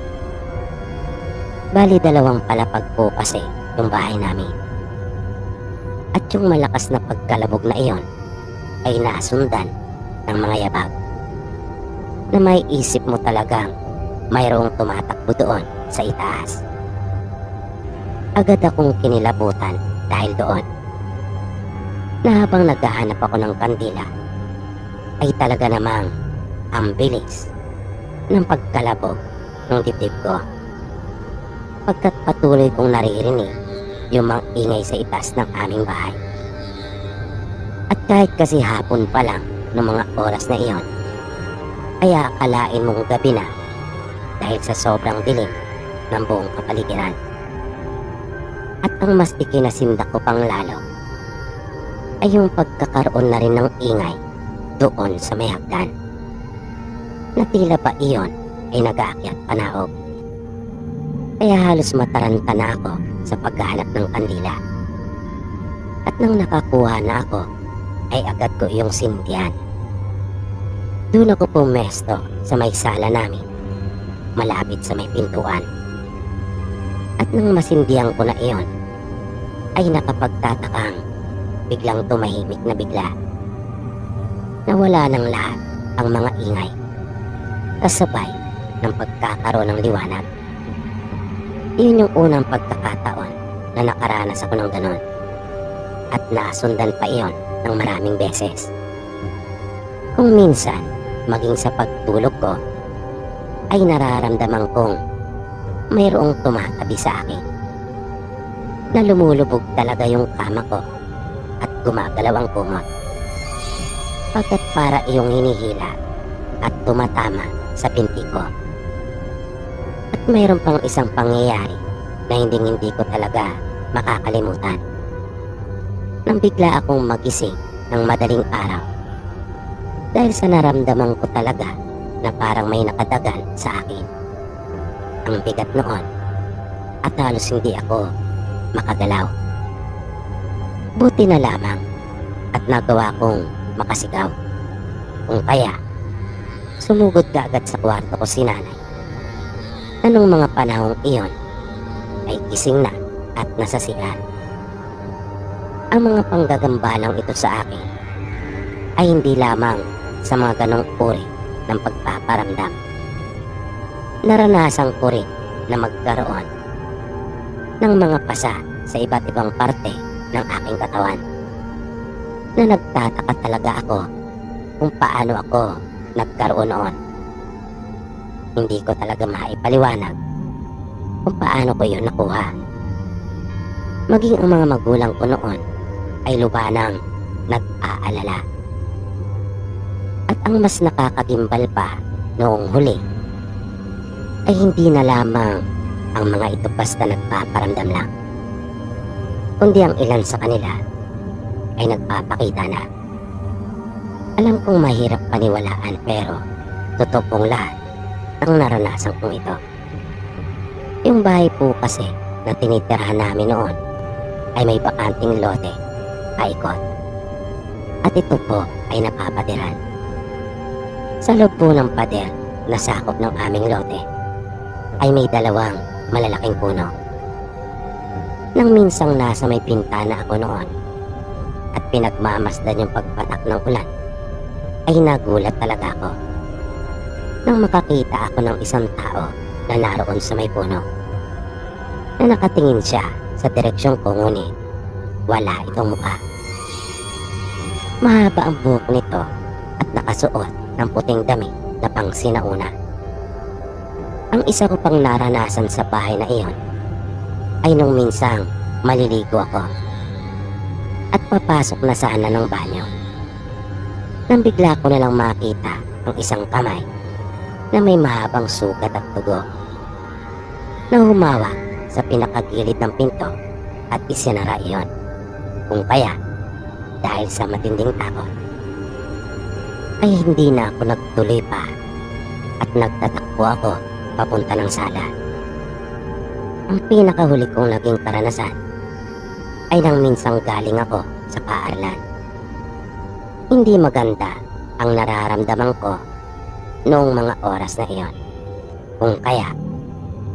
B: Bali 2 palapag po kasi yung bahay namin. At yung malakas na pagkalabog na iyon ay nasundan ng mga yabag na may isip mo talagang mayroong tumatakbo doon sa itaas. Agad akong kinilabutan dahil doon, na habang naghahanap ako ng kandila, ay talaga namang ang bilis ng pagkalabog ng dibdib ko. Pagkat patuloy kong naririnig yung mga ingay sa itaas ng aming bahay. At kahit kasi hapon pa lang ng mga oras na iyon, ay aakalain mong gabi na dahil sa sobrang dilim ng buong kapaligiran. At ang mas ikinasindak ko pang lalo ay yung pagkakaroon na rin ng ingay doon sa may hagdan, na tila ba iyon ay nag-aakyat panaog. Kaya halos mataranta na ako sa paghahanap ng kandila. At nang nakakuha na ako, ay agad ko iyong sindihan. Doon ako pumesto sa may sala namin, malapit sa may pintuan. At nang masindihan ko na iyon, ay nakapagtatakang biglang tumahimik na bigla. Nawala ng lahat ang mga ingay, kasabay ng pagkakaroon ng liwanag. Iyon yung unang pagkakataon na nakaranas ako ng ganon. At nasundan pa iyon ng maraming beses. Kung minsan, maging sa pagtulog ko, ay nararamdaman kong mayroong tumatabi sa akin. Na lumulubog talaga yung kama ko at gumagalaw ang kumot. Pagkat para iyong hinihila at tumatama sa pinti ko. At mayroon pang isang pangyayari na hindi ko talaga makakalimutan. Nang bigla akong magising ng madaling araw dahil sa naramdaman ko talaga na parang may nakadagan sa akin. Ang bigat noon at halos hindi ako makagalaw. Buti na lamang at nagawa kong makasigaw. Kung kaya, sumugod ka agad sa kwarto ko si nanay. Anong mga panahong iyon ay gising na at nasasiyahan. Ang mga panggagambalang ito sa akin ay hindi lamang sa mga ganong uri ng pagpaparamdam. Naranasan ko rin na magkaroon ng mga pasa sa iba't ibang parte ng aking katawan, na nagtataka talaga ako kung paano ako nagkaroon noon. Hindi ko talaga maipaliwanag kung paano ko yun nakuha. Maging ang mga magulang ko noon ay lubanang nag-aalala. At ang mas nakakagimbal pa noong huli ay hindi na lamang ang mga ito basta nagpaparamdam lang, kundi ang ilan sa kanila ay nagpapakita na. Alam kong mahirap paniwalaan pero totoo pong lahat ng naranasan kong ito. Yung bahay po kasi na tinitirahan namin noon ay may bakanting lote, paikot. At ito po ay napapatiran. Sa loob po ng pader na sakop ng aming lote ay may dalawang malalaking puno. Nang minsang nasa may pintana ako noon at pinagmamasdan yung pagpatak ng ulan, ay nagulat talaga ako nang makakita ako ng isang tao na naroon sa may puno, na nakatingin siya sa direksyon ko ngunit wala itong mukha. Mahaba ang buhok nito at nakasuot ng puting damit na pang sinauna. Ang isa ko pang naranasan sa bahay na iyon ay nung minsang maliligo ako at papasok na sana ng banyo, nang bigla ko nalang makita ang isang kamay na may mahabang sugat at dugo na humawak sa pinakagilid ng pinto at isinara iyon. Kung kaya, dahil sa matinding takot, ay hindi na ako nagtuloy pa at nagtatakbo ako papunta ng sala. Ang pinakahuli kong naging karanasan ay nang minsang galing ako sa paaralan. Hindi maganda ang nararamdaman ko noong mga oras na iyon, kung kaya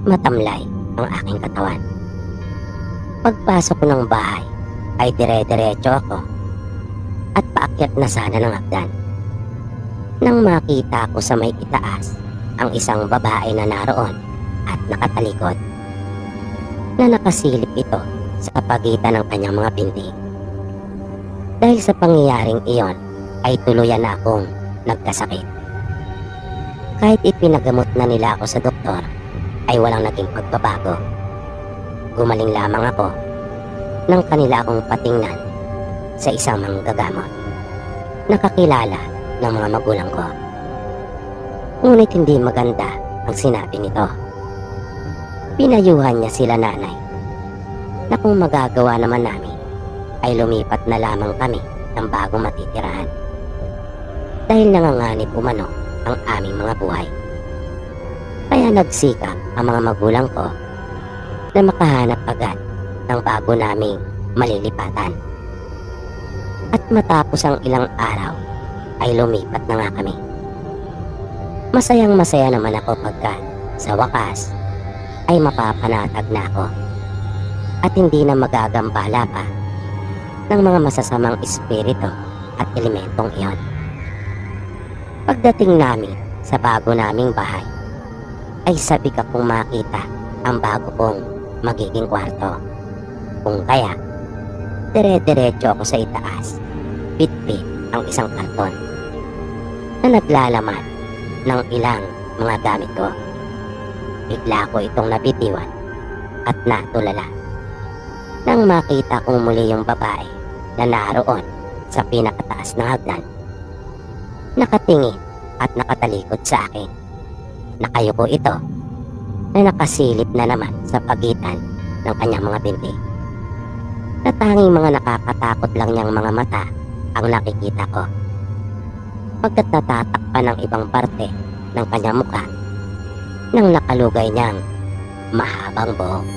B: matamlay ang aking katawan. Pagpasok ko ng bahay ay dire-diretso ako at paakyat na sana ng hagdan nang makita ko sa may itaas ang isang babae na naroon at nakatalikod, na nakasilip ito sa pagitan ng kanyang mga binti. Dahil sa pangyayaring iyon ay tuluyan na akong nagkasakit. Kahit ipinagamot na nila ako sa doktor ay walang naging pagbabago. Gumaling lamang ako nang kanila akong patingnan sa isang manggagamot, nakakilala ng mga magulang ko. Ngunit hindi maganda ang sinabi nito. Pinayuhan niya sila nanay na kung magagawa naman namin ay lumipat na lamang kami ng bagong matitirahan, dahil nanganganib umano ang aming mga buhay. Kaya nagsikap ang mga magulang ko na makahanap agad ng bago naming malilipatan. At matapos ang ilang araw ay lumipat na nga kami. Masayang masaya naman ako pagka sa wakas ay mapapanatag na ako at hindi na magagambala pa ng mga masasamang espiritu at elementong iyon. Pagdating namin sa bago naming bahay ay sabik akong makita ang bago kong magiging kwarto. Kung kaya, dire-diretso ako sa itaas, bit-bit ang isang karton na naglalaman ng ilang mga gamit ko. Bigla ko itong nabitiwan at natulala nang makita kong muli yung babae na naroon sa pinakataas ng hagdan, nakatingin at nakatalikod sa akin. Nakayuko ito na nakasilip na naman sa pagitan ng kanyang mga binti, na tanging mga nakakatakot lang niyang mga mata ang nakikita ko, pagkat natatakpan ng ibang parte ng kanyang mukha nang nakalugay niyang mahabang buhok.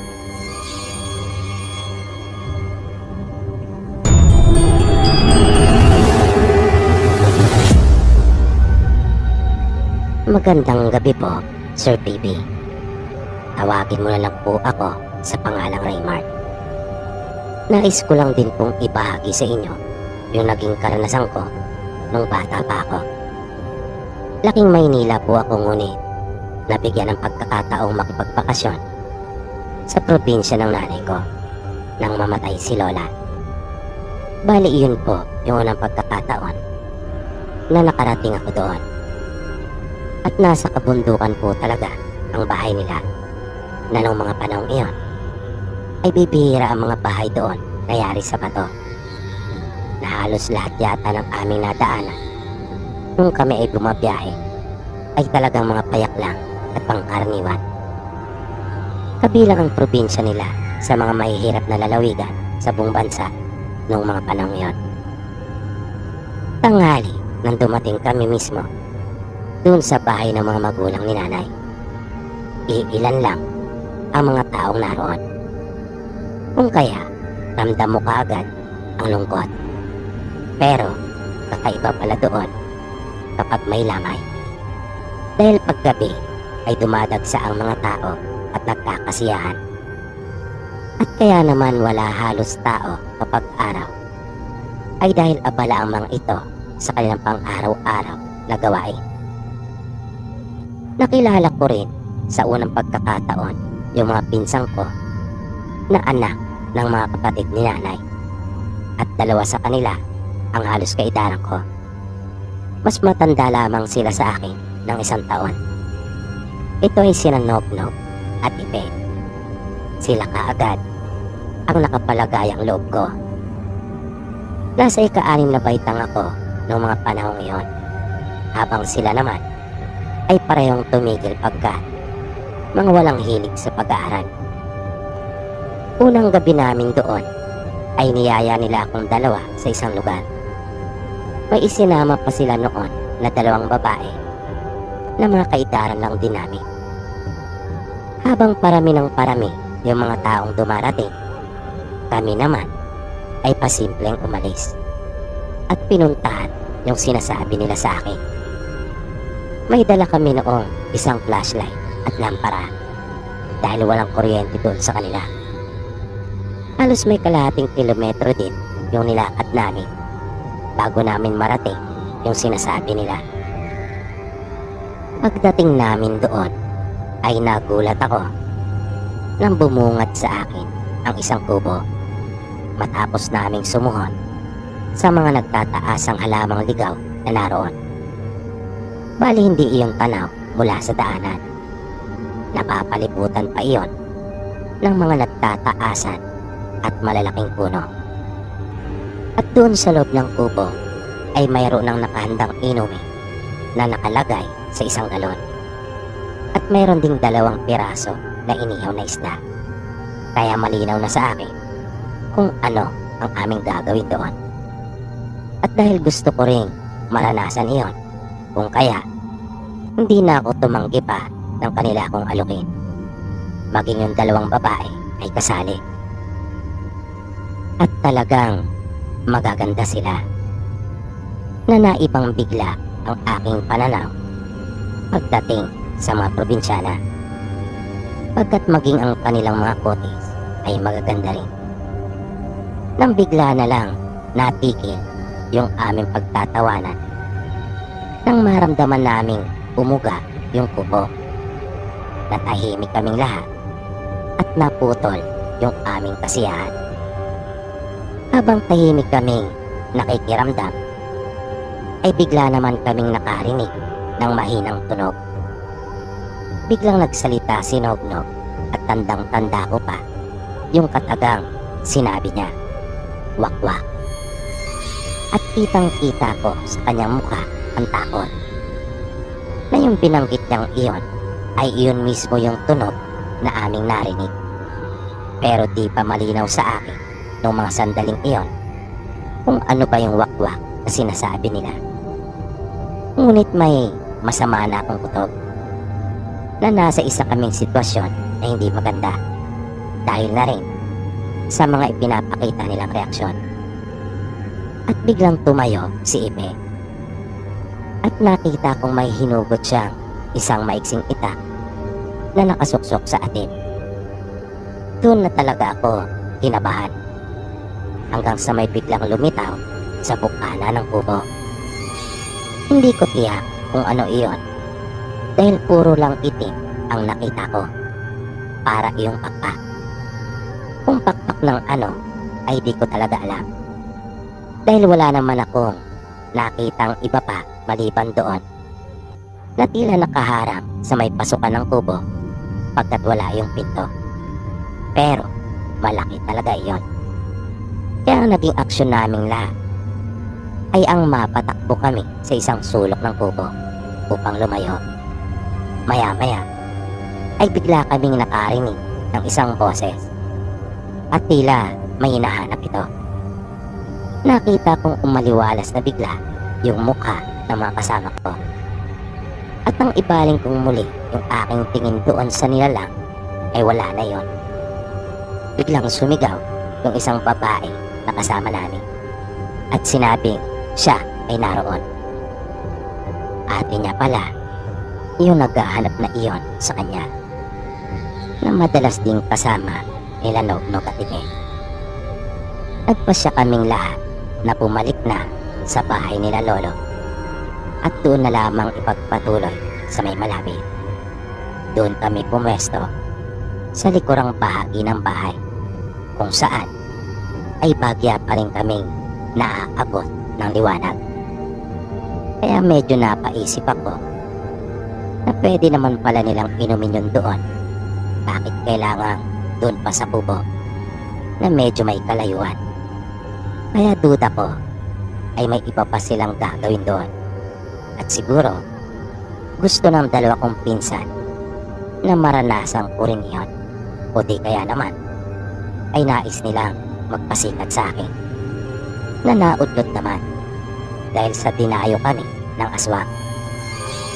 B: Magandang gabi po, Sir PB. Tawagin mo na lang po ako sa pangalang Raymart. Nais ko lang din pong ibahagi sa inyo yung naging karanasan ko nung bata pa ako. Laking Maynila po ako, ngunit nabigyan ng pagkakataong makipagbakasyon sa probinsya ng nanay ko nang mamatay si Lola. Bali iyon po yung unang pagkakataon na nakarating ako doon. At nasa kabundukan po talaga ang bahay nila, na noong mga panahong iyon ay bibihira ang mga bahay doon na yari sa bato, na halos lahat yata ng aming nadaanan nung kami ay bumabiyahe ay talagang mga payak lang at pangkaraniwan. Kabilang ang probinsya nila sa mga mahihirap na lalawigan sa buong bansa noong mga panahon yon. Tanghali nang dumating kami mismo doon sa bahay ng mga magulang ni nanay. Iilan lang ang mga taong naroon. Kung kaya, ramdam mo kaagad ang lungkot. Pero kakaiba pala doon kapag may lamay. Dahil paggabi ay dumadagsa ang mga tao at nagkakasiyahan. At kaya naman wala halos tao kapag araw ay dahil abala ang mga ito sa kanilang pang-araw-araw na gawain. Nakilala ko rin sa unang pagkakataon yung mga pinsang ko na anak ng mga kapatid ni nanay, at dalawa sa kanila ang halos kaedaran ko. Mas matanda lamang sila sa akin ng 1 taon. Ito ay sina Nognog at Ipe. Sila kaagad ang nakapalagayang loob ko. Nasa ika-6 na baitang ako noong mga panahong iyon, habang sila naman ay parehong tumigil pagka mga walang hilig sa pag-aaral. Unang gabi namin doon ay niyaya nila akong dalawa sa isang lugar. May isinama pa sila noon na 2 babae na mga kaedaran lang din namin. Habang parami ng parami yung mga taong dumarating, kami naman ay pasimpleng umalis at pinuntahan yung sinasabi nila sa akin. May dala kami noong isang flashlight at lampara dahil walang kuryente doon sa kanila. Halos may kalahating kilometro din yung nilakad namin bago namin marating yung sinasabi nila. Pagdating namin doon ay nagulat ako nang bumungad sa akin ang isang kubo matapos naming sumuhon sa mga nagtataasang halamang ligaw na naroon. Bali hindi iyon tanaw mula sa daanan. Napapalibutan pa iyon ng mga nagtataasan at malalaking puno. At doon sa loob ng kubo ay mayroon ng nakahandang inumin na nakalagay sa isang galon. At mayroon ding 2 piraso na inihaw na isda. Kaya malinaw na sa akin kung ano ang aming gagawin doon. At dahil gusto ko ring maranasan iyon, kung kaya hindi na ako tumanggi pa ng kanila kong alukin. Maging yung 2 babae ay kasali. At talagang magaganda sila. Na naibang bigla ang aking pananaw pagdating sa mga probinsyana. Pagkat maging ang kanilang mga kotes ay magaganda rin. Nang bigla na lang natigil yung aming pagtatawanan nang maramdaman naming umuga yung kubo. Natahimik kaming lahat at naputol yung aming kasiyahan. Habang tahimik kaming nakikiramdam ay bigla naman kaming nakarinig ng mahinang tunog. Biglang nagsalita si Nognog at tandang-tanda ko pa yung katagang sinabi niya, "Wakwak." At kitang-kita ko sa kanyang mukha ang takot. Na yung binanggit niyang iyon ay iyon mismo yung tunog na aming narinig. Pero di pa malinaw sa akin noong mga sandaling iyon kung ano ba yung wakwak na sinasabi nila. Ngunit may masama na akong kutob na nasa isa kaming sitwasyon na hindi maganda dahil na rin sa mga ipinapakita nilang reaksyon. At biglang tumayo si Ipe at nakita kong may hinugot siyang isang maiksing itak na nakasuksok sa atin. Doon na talaga ako kinabahan hanggang sa may biglang lumitaw sa bukana ng kubo. Hindi ko tiyak kung ano iyon dahil puro lang itim ang nakita ko, para iyong pakpak. Kung pakpak ng ano ay di ko talaga alam dahil wala naman akong nakitang iba pa maliban doon na tila nakaharap sa may pasukan ng kubo pagkat wala yung pinto. Pero malaki talaga iyon. Kaya ang naging aksyon naming lahat ay ang mapatakbo kami sa isang sulok ng kubo upang lumayo. Maya-maya ay bigla kaming nakarinig ng isang boses at tila may hinahanap ito. Nakita kong umaliwalas na bigla yung mukha ng mga kasama ko. At nang ibaling kong muli yung aking tingin doon sa nilalang, ay wala na yon. Biglang sumigaw yung isang babae na kasama namin at sinabing siya ay naroon. Ate niya pala yung naghahanap na iyon sa kanya, na madalas ding kasama nila Nognog at Ine. Nagpasya kaming lahat na bumalik na sa bahay nila Lolo at doon na lamang ipagpatuloy sa may malapit. Doon kami pumwesto sa likurang bahagi ng bahay kung saan ay bagya pa rin kaming naaabot ng liwanag. Kaya medyo napaisip ako na pwede naman pala nilang inumin yun doon. Bakit kailangan doon pa sa kubo na medyo may kalayuan? Kaya duda ko ay may iba pa silang gagawin doon. At siguro gusto ng dalawa kong pinsan na maranasan ko rin yun, o di kaya naman ay nais nilang magpasikat sa akin, na naudlot naman dahil sa dinayo kami ng aswang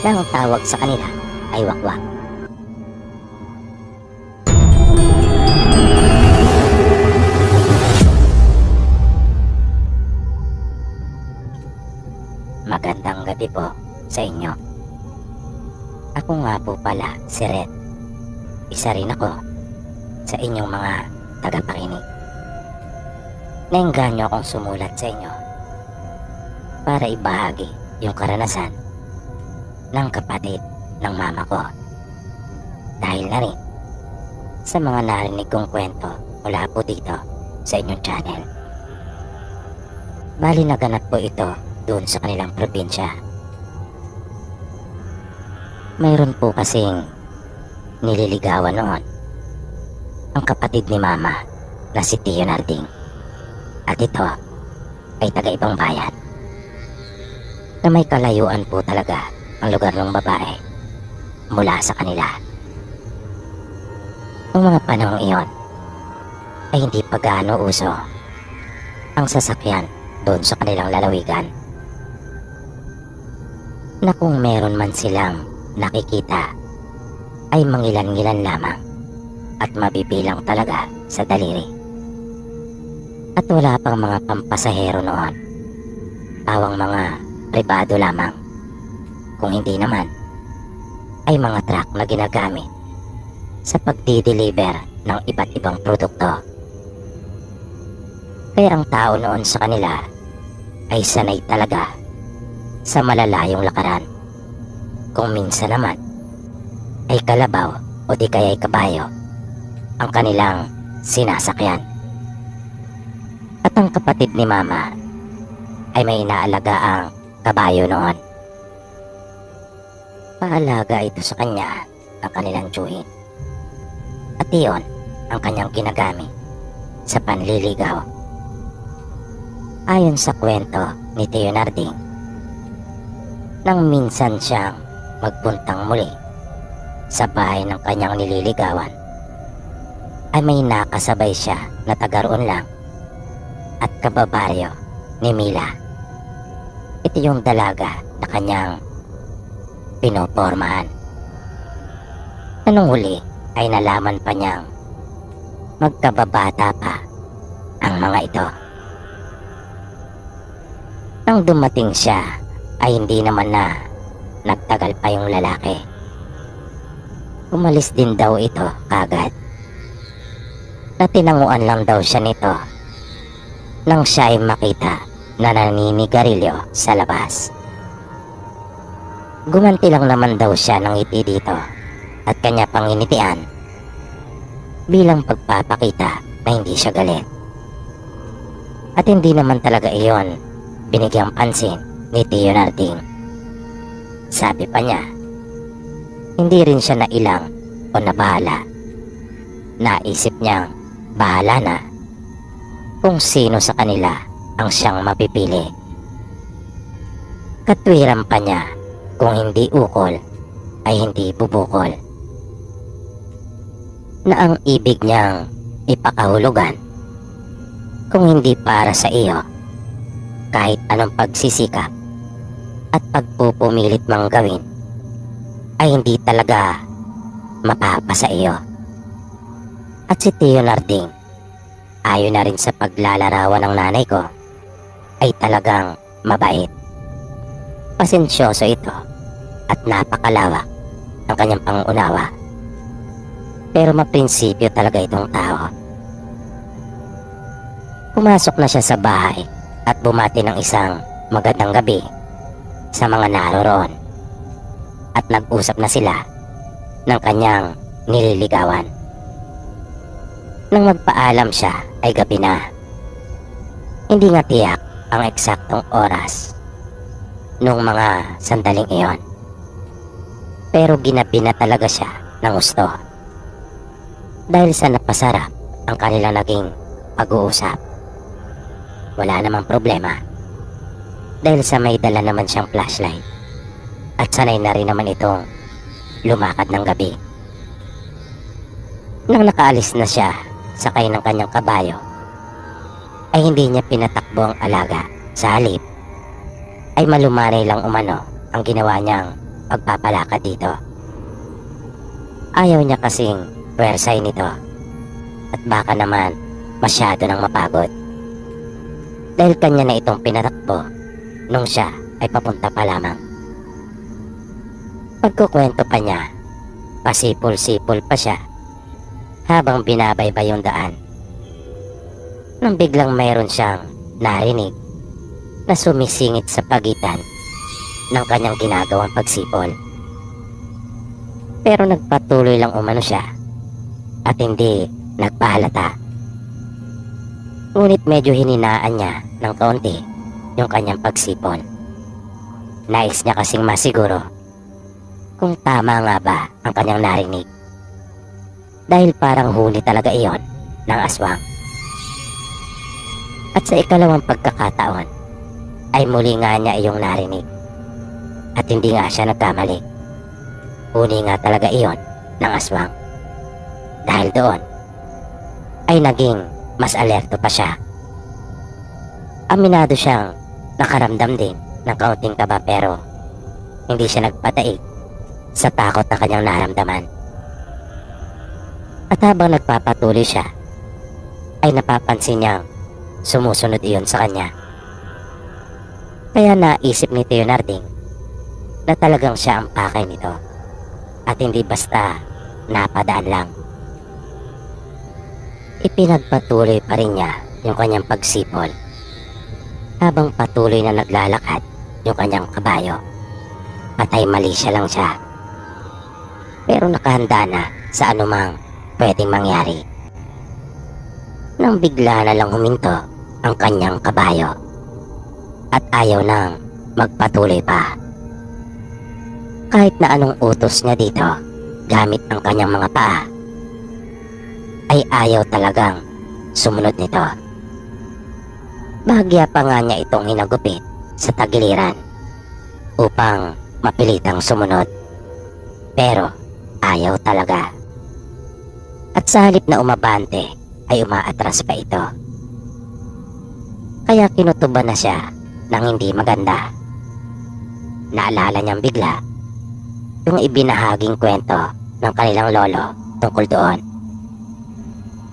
B: na ang tawag sa kanila ay wakwak. Magandang gabi po sa inyo. Ako nga po pala si Red. Isa rin ako sa inyong mga tagapakinig. Naengganyo akong sumulat sa inyo para ibahagi yung karanasan ng kapatid ng mama ko. Dahil na rin sa mga narinig kong kwento mula po dito sa inyong channel. Bali naganap po ito doon sa kanilang probinsya. Mayroon po kasing nililigawan noon ang kapatid ni mama na si Tio Narding. At ito ay taga-ibang bayan, na may kalayuan po talaga ang lugar ng babae mula sa kanila. Noong mga panahong iyon ay hindi pa gaano uso ang sasakyan doon sa kanilang lalawigan, na kung meron man silang nakikita ay mangilan-ngilan lamang at mabibilang talaga sa daliri. At wala pang mga pampasahero noon, pawang mga pribado lamang, kung hindi naman ay mga truck na ginagamit sa pagdi-deliver ng iba't ibang produkto. Kaya ang tao noon sa kanila ay sanay talaga sa malalayong lakaran. Kung minsan naman ay kalabaw o di kaya ay kabayo ang kanilang sinasakyan. At ang kapatid ni mama ay may inaalagaang kabayo noon. Paalaga ito sa kanya ang kanilang tiyuhin. At iyon ang kanyang ginagamit sa panliligaw. Ayon sa kwento ni Tio Narding, nang minsan siyang magpuntang muli sa bahay ng kanyang nililigawan, ay may nakasabay siya na taga roon lang at kababaryo ni Mila. Ito yung dalaga na kanyang pinopormahan. Anong huli ay nalaman pa niyang magkababata pa ang mga ito. Nang dumating siya ay hindi naman na nagtagal pa yung lalaki. Umalis din daw ito kagad. Natinanguan lang daw siya nito nang siya ay makita na naninigarilyo sa labas. Gumanti lang naman daw siya ng ngiti dito at kanya pang initian bilang pagpapakita na hindi siya galit. At hindi naman talaga iyon binigyang pansin ni Tio Narding. Sabi pa niya, hindi rin siya nailang o nabahala. Naisip niyang bahala na kung sino sa kanila ang siyang mapipili Katwiran pa niya, kung hindi ukol ay hindi bubukol. Na ang ibig niyang ipakahulugan, kung hindi para sa iyo, kahit anong pagsisikap at pagpupumilit mang gawin, ay hindi talaga mapapasa iyo. At si Tio Narding, ayon na rin sa paglalarawan ng nanay ko, ay talagang mabait. Pasensyoso ito at napakalawak ang kanyang pangunawa. Pero maprinsipyo talaga itong tao. Pumasok na siya sa bahay at bumati ng isang magandang gabi sa mga naroroon. At nag-usap na sila ng kanyang nililigawan. Nang magpaalam siya ay gabi na. Hindi nga tiyak ang eksaktong oras nung mga sandaling iyon. Pero ginabi na talaga siya ng gusto. Dahil sa napasarap ang kanilang naging pag-uusap. Wala namang problema. Dahil sa may dala naman siyang flashlight. At sanay na rin naman itong lumakad ng gabi. Nang nakaalis na siya sakay ng kanyang kabayo, ay hindi niya pinatakbo ang alaga. Sa halip ay malumanay lang umano ang ginawa niyang pagpapalakad dito. Ayaw niya kasing pwersay nito at baka naman masyado nang mapagod. Dahil kanya na itong pinatakbo nung siya ay papunta pa lamang. Pagkukwento pa niya, pasipol-sipol pa siya habang binabaybay yung daan. Nang biglang mayroon siyang narinig na sumisingit sa pagitan ng kanyang ginagawang pagsipol. Pero nagpatuloy lang umano siya at hindi nagpahalata. Ngunit medyo hininaan niya ng kaunti yung kanyang pagsipol. Nais niya kasing masiguro kung tama nga ba ang kanyang narinig. Dahil parang huli talaga iyon ng aswang. At sa ikalawang pagkakataon ay muli nga niya iyong narinig. At hindi nga siya nagkamali. Huli nga talaga iyon ng aswang. Dahil doon ay naging mas alerto pa siya. Aminado siyang nakaramdam din ng kaunting kaba pero hindi siya nagpataig sa takot na kanyang naramdaman. At habang nagpapatuloy siya, ay napapansin niyang sumusunod iyon sa kanya. Kaya naisip ni Tio Narding na talagang siya ang pakay nito at hindi basta napadaan lang. Ipinagpatuloy pa rin niya yung kanyang pagsipol habang patuloy na naglalakad yung kanyang kabayo. Patay mali siya lang siya. Pero nakahanda na sa anumang pwedeng mangyari. Nang bigla na lang huminto ang kanyang kabayo at ayaw nang magpatuloy pa. Kahit na anong utos niya dito gamit ang kanyang mga paa, ay ayaw talagang sumunod nito. Bahagya pa nga niya itong hinagupit sa tagiliran upang mapilitang sumunod. Pero ayaw talaga. At sa halip na umabante ay umaatras pa ito. Kaya kinutuban na siya ng hindi maganda. Naalala niyang bigla yung ibinahaging kwento ng kanilang lolo tungkol doon.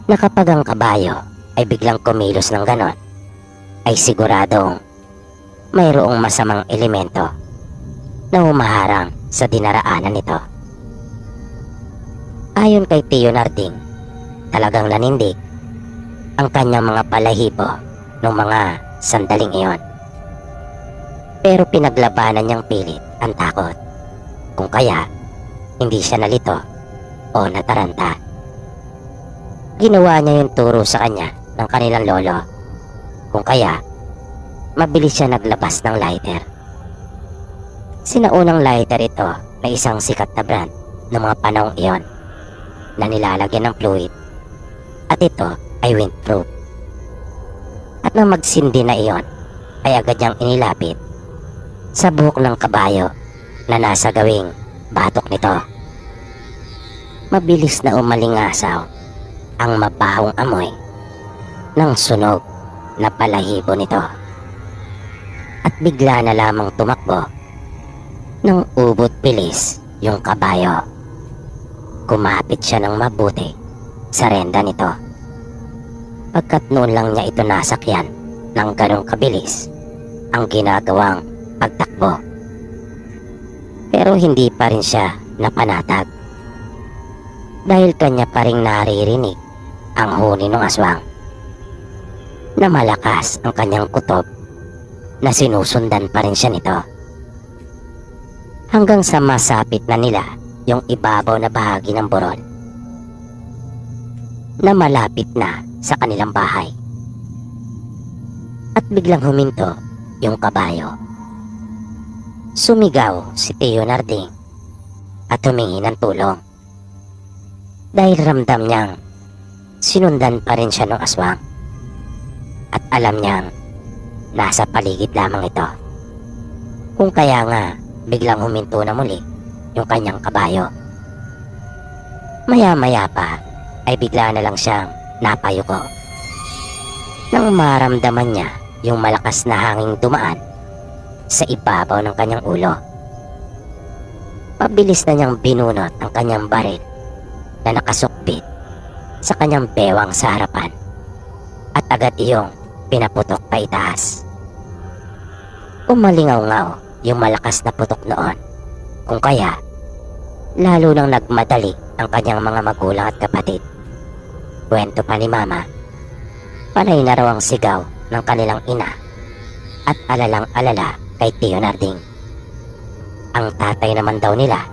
B: Na kapag ang kabayo ay biglang kumilos ng ganon, ay siguradong mayroong masamang elemento na humaharang sa dinaraanan nito. Ayon kay Tio Narding, talagang nanindig ang kanyang mga balahibo ng mga sandaling iyon. Pero pinaglabanan niyang pilit ang takot. Kung kaya, hindi siya nalito o nataranta. Ginawa niya yung turo sa kanya ng kanilang lolo. Kung kaya, mabilis siya naglabas ng lighter. Sinaunang lighter ito na isang sikat na brand ng mga panahong iyon na nilalagyan ng fluid at ito ay windproof. At nang magsindi na iyon ay agad niyang inilapit sa buhok ng kabayo na nasa gawing batok nito. Mabilis na umalingasaw ang mabahong amoy ng sunog na balahibo nito. At bigla na lamang tumakbo ng ubot bilis yung kabayo. Kumapit siya ng mabuti sa renda nito. Pagkat noon lang niya ito nasakyan ng ganong kabilis ang ginagawang pagtakbo. Pero hindi pa rin siya napanatag. Dahil kanya pa rin naririnig ang huni ng aswang na malakas ang kanyang kutob na sinusundan pa rin siya nito. Hanggang sa masapit na nila yung ibabaw na bahagi ng burol na malapit na sa kanilang bahay. At biglang huminto yung kabayo. Sumigaw si Tio Narding at humingi ng tulong. Dahil ramdam niyang sinundan pa rin siya ng aswang. At alam niyang nasa paligid lamang ito. Kung kaya nga biglang huminto na muli yung kanyang kabayo. Maya-maya pa ay bigla na lang siyang napayuko. Nang maramdaman niya yung malakas na hanging dumaan sa ibabaw ng kanyang ulo. Mabilis na niyang binunot ang kanyang baril na nakasukbit sa kanyang bewang sa harapan at agad iyong pinaputok pa itaas. Umalingaw-ngaw yung malakas na putok noon, kung kaya lalo nang nagmadali ang kanyang mga magulang at kapatid. Kwento pa ni Mama, panay na raw ang sigaw ng kanilang ina at alalang-alala kay Tio Narding. Ang tatay naman daw nila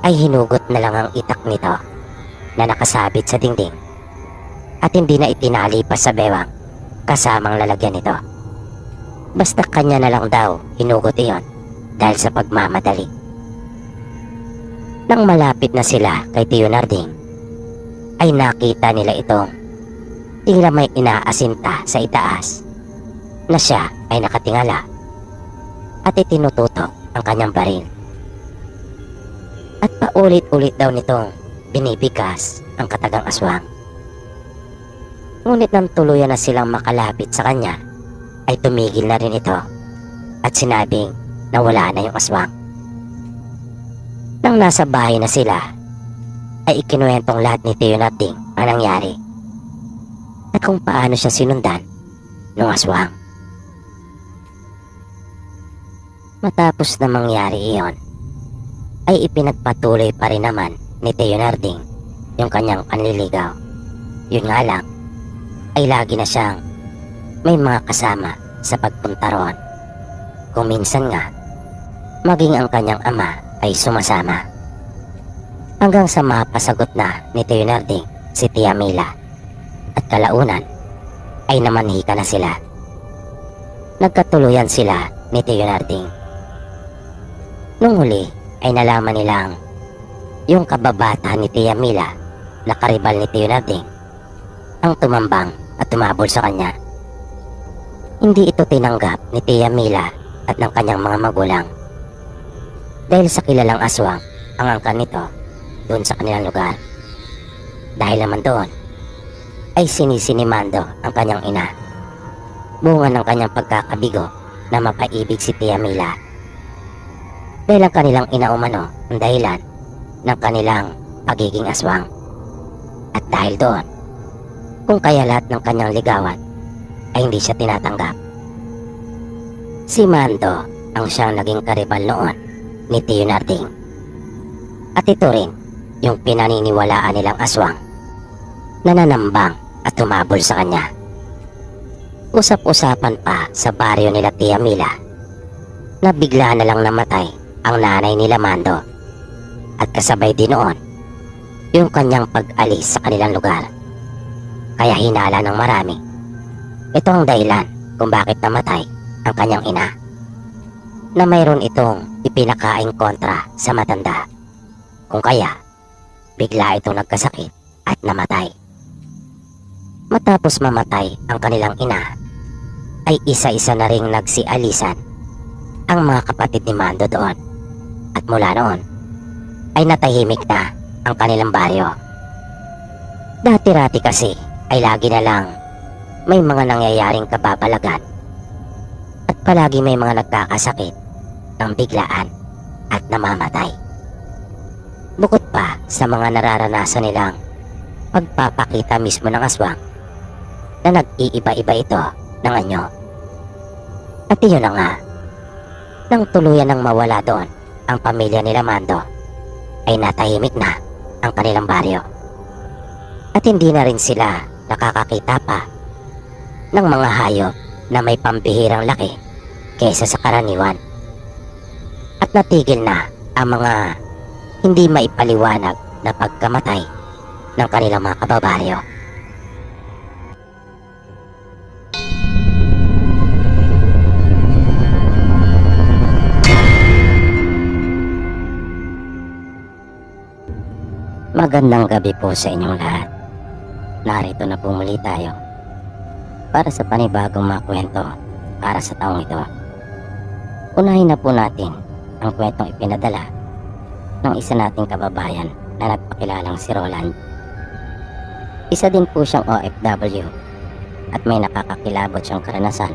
B: ay hinugot na lang ang itak nito na nakasabit sa dingding at hindi na itinali pa sa bewang kasamang lalagyan nito. Basta kanya na lang daw hinugot iyon dahil sa pagmamadali. Nang malapit na sila kay Tio Narding ay nakita nila itong tila may inaasinta sa itaas na siya ay nakatingala at itinututok ang kanyang baril. At paulit-ulit daw nitong binibigas ang katagang aswang. Ngunit nang tuluyan na silang makalapit sa kanya ay tumigil na rin ito at sinabing na wala na yung aswang. Nang nasa bahay na sila ay ikinuwentong lahat ni Tio Narding ang nangyari at kung paano siya sinundan ng aswang. Matapos na mangyari iyon ay ipinagpatuloy pa rin naman ni Tio Narding yung kanyang panliligaw. Yun nga lang ay lagi na siyang may mga kasama sa pagpunta roon. Kung minsan nga maging ang kanyang ama ay sumasama. Hanggang sa mapasagot na ni Tio Narding si Tia Mila at kalaunan ay namanhika na sila. Nagkatuluyan sila ni Tio Narding. Nung huli ay nalaman nilang yung kababata ni Tia Mila na karibal ni Tio Narding ang tumambang at tumabol sa kanya. Hindi ito tinanggap ni Tia Mila at ng kanyang mga magulang dahil sa kilalang aswang ang angkan nito doon sa kanilang lugar. Dahil naman doon ay sinisinimando ang kanyang ina, bunga ng kanyang pagkakabigo na mapaibig si Tia Mila. Dahil ang kanilang ina umano ang dahilan ng kanilang pagiging aswang. At dahil doon, kung kaya lahat ng kanyang ligawan ay hindi siya tinatanggap. Si Mando ang siyang naging karibal noon ni Tio Narding. At ito rin yung pinaniniwalaan nilang aswang na nanambang at tumabol sa kanya. Usap-usapan pa sa baryo nila Tia Mila na bigla na lang namatay ang nanay nila Mando at kasabay din noon yung kanyang pag-alis sa kanilang lugar. Kaya hinala ng marami ito ang dahilan kung bakit namatay ang kanyang ina, na mayroon itong ipinakaing kontra sa matanda, kung kaya bigla itong nagkasakit at namatay. Matapos mamatay ang kanilang ina ay isa-isa na ring nagsialisan ang mga kapatid ni Mando doon. At mula noon, ay natahimik na ang kanilang baryo. Dati-rati kasi ay lagi na lang may mga nangyayaring kababalagan at palagi may mga nagkakasakit ng biglaan at namamatay. Bukod pa sa mga nararanasan nilang pagpapakita mismo ng aswang na nag-iiba-iba ito ng anyo. At iyon na nga, nang tuluyan ng mawala doon ang pamilya nila Mando, ay natahimik na ang kanilang baryo. At hindi na rin sila nakakakita pa ng mga hayop na may pambihirang laki kaysa sa karaniwan. At natigil na ang mga hindi maipaliwanag na pagkamatay ng kanilang mga kababaryo. Magandang gabi po sa inyong lahat. Narito na po muli tayo para sa panibagong mga kwento para sa taong ito. Unahin na po natin ang kwentong ipinadala ng isa nating kababayan na nagpakilalang si Roland. Isa din po siyang OFW at may nakakakilabot siyang karanasan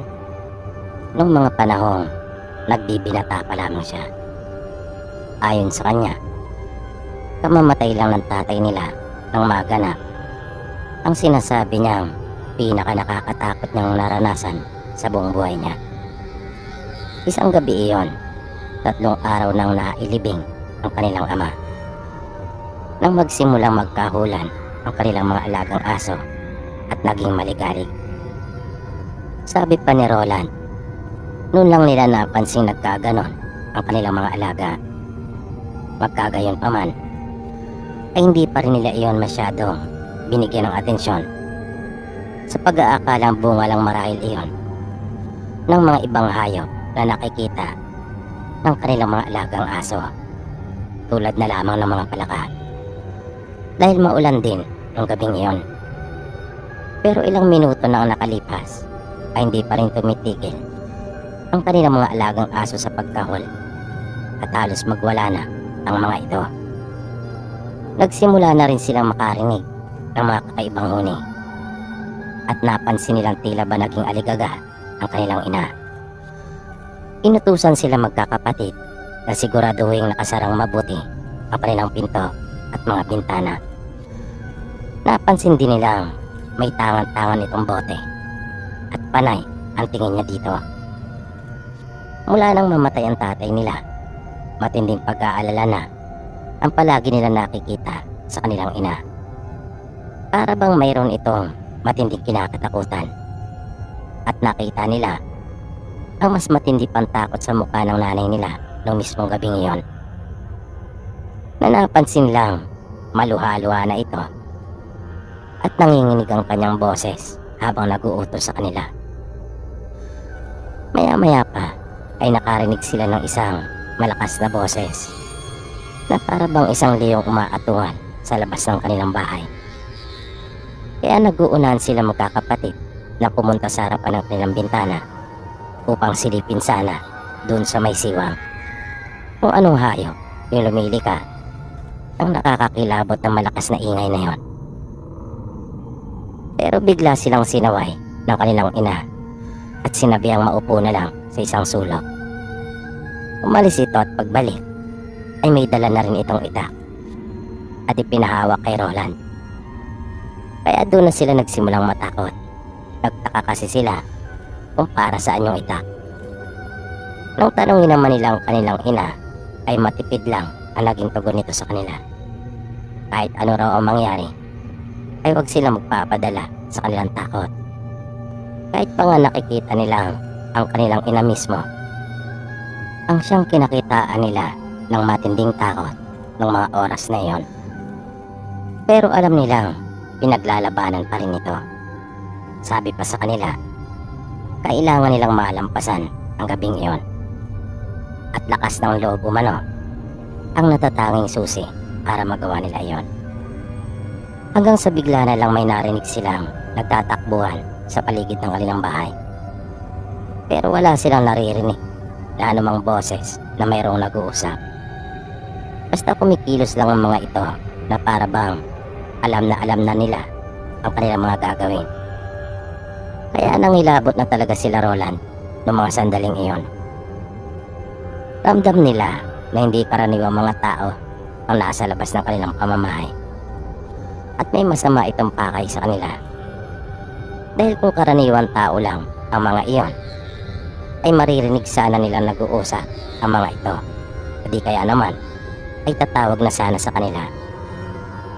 B: noong mga panahong nagbibinata pa lamang siya. Ayon sa kanya, kamamatay lang ng tatay nila nang maganap ang sinasabi niyang pinaka nakakatakot niyang naranasan sa buong buhay niya. Isang gabi iyon, 3 araw nang nailibing ang kanilang ama. Nang magsimulang magkahulan ang kanilang mga alagang aso at naging maligalig. Sabi pa ni Roland, noon lang nila napansing nagkaganon ang kanilang mga alaga. Magkagayon pa man, ay hindi pa rin nila iyon masyadong binigyan ng atensyon sa pag-aakalang bunga lang marahil iyon ng mga ibang hayop na nakikita ng kanilang mga alagang aso, tulad na lamang ng mga palaka. Dahil maulan din ng gabing iyon. Pero ilang minuto na ang nakalipas ay hindi pa rin tumitigil ang kanilang mga alagang aso sa pagkahol at halos magwala na ang mga ito. Nagsimula na rin silang makarinig ng mga kakaibang huni at napansin nilang tila ba naging aligaga ang kanilang ina. Inutusan sila magkakapatid na siguraduhin nakasarang mabuti ang kanilang pinto at mga bintana. Napansin din nilang may tangan-tangan itong bote at panay ang tingin niya dito. Mula nang mamatay ang tatay nila, matinding pag-aalala na ang palagi nila nakikita sa kanilang ina. Para bang mayroon itong matinding kinakatakutan at nakita nila ang mas matindi pang takot sa mukha ng nanay nila noong mismong gabing iyon. Na napansin lang maluha-luha na ito at nanginginig ang kanyang boses habang nag-uutos sa kanila. Maya-maya pa ay nakarinig sila ng isang malakas na boses na para bang isang leyong umaatungan sa labas ng kanilang bahay. Kaya nag-uunahan sila magkakapatid na pumunta sa harapan ng kanilang bintana upang silipin sana doon sa may siwang kung anong hayop yung lumilika ang nakakakilabot ng malakas na ingay na yon. Pero bigla silang sinaway ng kanilang ina at sinabihang maupo na lang sa isang sulok. Umalis ito at pagbalik ay may dala na rin itong itak at ipinahawak kay Roland. Kaya doon na sila nagsimulang matakot. Nagtaka kasi sila kung para saan yung itak. Nang tanongin naman nila ang kanilang ina, ay matipid lang ang naging tugon nito sa kanila. Kahit ano raw ang mangyari, ay huwag sila magpapadala sa kanilang takot. Kahit pa nga nakikita nila ang kanilang ina mismo, ang siyang kinakitaan nila ng matinding takot ng mga oras na iyon. Pero alam nilang pinaglalabanan pa rin ito. Sabi pa sa kanila, kailangan nilang malampasan ang gabing iyon. At lakas ng loob umano ang natatanging susi para magawa nila iyon. Hanggang sa bigla na lang may narinig silang nagtatakbuhan sa paligid ng kanilang bahay. Pero wala silang naririnig na anumang boses na mayroong nag-uusap. Basta kumikilos lang ang mga ito na para bang alam na nila ang kanilang mga gagawin. Kaya nangilabot na talaga sila Roland noong mga sandaling iyon. Ramdam nila na hindi karaniwang mga tao ang nasa labas ng kanilang pamamahay. At may masama itong pakay sa kanila. Dahil kung karaniwang tao lang ang mga iyon, ay maririnig sana nilang nag-uusap ang mga ito. Di kaya naman ay tatawag na sana sa kanila.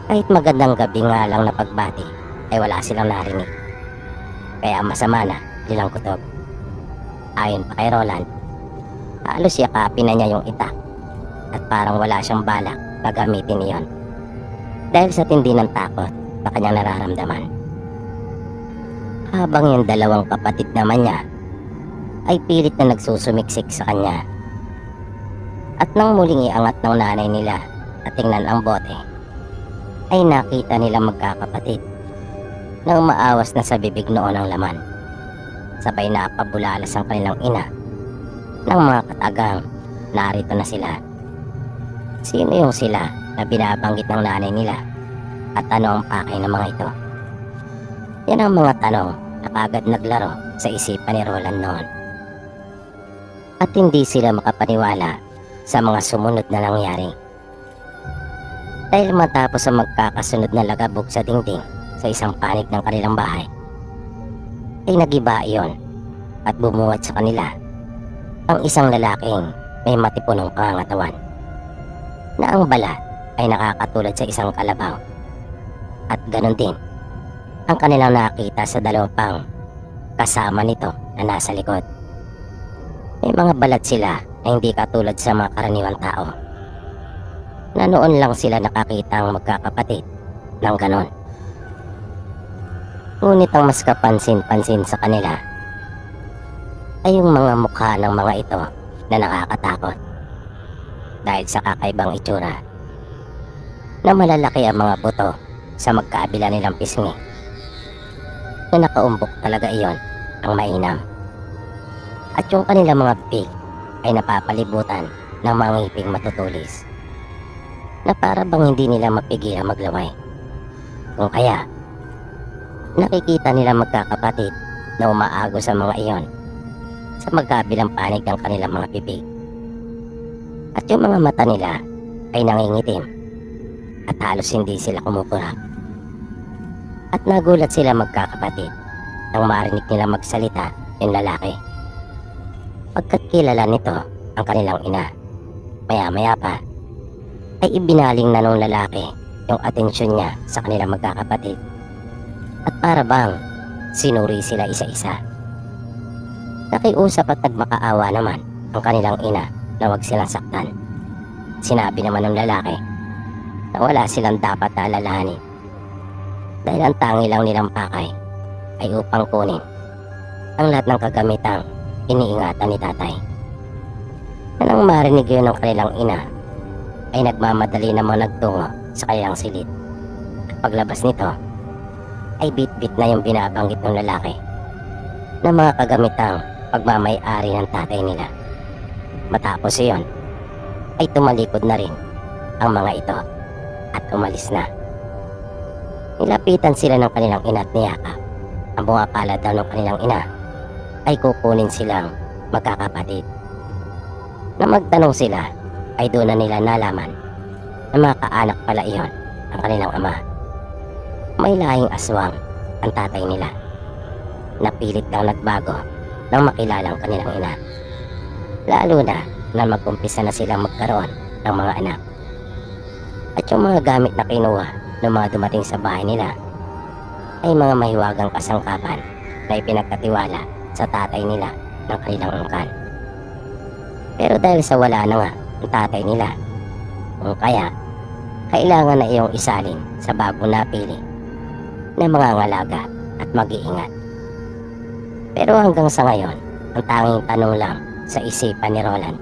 B: Kahit magandang gabi nga lang na pagbati ay wala silang narinig. Kaya masama na nilang kutob. Ayon pa kay Roland, halos yakapin na niya yung itak at parang wala siyang balak na gamitin iyon dahil sa tindi ng takot na kanyang nararamdaman. Habang yung dalawang kapatid naman niya ay pilit na nagsusumiksik sa kanya. At nang muling iangat ng nanay nila at tingnan ang bote, ay nakita nila magkakapatid na umaawas na sa bibig noon ang laman. Sabay na pabulalas ang kanilang ina ng mga katagang narito na sila. Sino yung sila na binabanggit ng nanay nila at ano ang pakay ng mga ito? Yan ang mga tanong na kagad naglaro sa isipan ni Roland noon. At hindi sila makapaniwala sa mga sumunod na nangyari. Dahil matapos ang magkakasunod na lagabog sa dingding sa isang panig ng kanilang bahay, ay nagiba iyon at bumuhat sa kanila ang isang lalaking may matipunong pangangatawan na ang balat ay nakakatulad sa isang kalabaw. At ganon din ang kanilang nakita sa dalawang pang kasama nito na nasa likod. May mga balat sila na hindi katulad sa mga karaniwang tao na noon lang sila nakakita ang magkakapatid ng ganon. Ngunit ang mas kapansin-pansin sa kanila ay yung mga mukha ng mga ito na nakakatakot dahil sa kakaibang itsura na malalaki ang mga buto sa magkaabila nilang pisngi na nakaumbok talaga iyon ang mainam. At yung kanilang mga bibig ay napapalibutan ng mga ngiping matutulis na para bang hindi nila mapigilan maglaway. Kung kaya nakikita nila magkakapatid na umaago sa mga iyon sa magkabilang panig ng kanilang mga bibig. At yung mga mata nila ay nangingitim at halos hindi sila kumukurap. At nagulat sila magkakapatid nang marinig nila magsalita yung lalaki. Pagkat kilala nito ang kanilang ina, maya-maya pa ay ibinaling na nung lalaki yung atensyon niya sa kanilang magkakapatid. At para bang sinuri sila isa-isa. Nakiusap at nagmakaawa naman ang kanilang ina na huwag silang saktan. Sinabi naman ng lalaki na wala silang dapat na alalahanin dahil ang tangi lang nilang pakay ay upang kunin ang lahat ng kagamitang iniingatan ni tatay. Na nang marinig yun ng kanilang ina ay nagmamadali naman nagtungo sa kanilang silid. At paglabas nito ay bit-bit na yung binabanggit ng lalaki na mga kagamitang pagmamay-ari ng tatay nila. Matapos iyon ay tumalikod na rin ang mga ito at umalis na. Nilapitan sila ng kanilang ina at niyakap. Ang bungakala daw ng kanilang ina ay kukunin silang magkakapatid. Na magtanong sila ay doon na nila nalaman na mga kaanak pala iyon ang kanilang ama. May lahing aswang ang tatay nila. Napilit lang nagbago nang makilala ang kanilang ina. Lalo na nang mag-umpisa na silang magkaroon ng mga anak. At yung mga gamit na kinuha ng mga dumating sa bahay nila ay mga mahiwagang kasangkapan na ipinagkatiwala sa tatay nila ng kanilang angkan. Pero dahil sa wala na nga ang tatay nila, kung kaya kailangan na iyong isalin sa bagong napili na mga ngalaga at mag-iingat. Pero hanggang sa ngayon, ang tanging tanong lang sa isipan ni Roland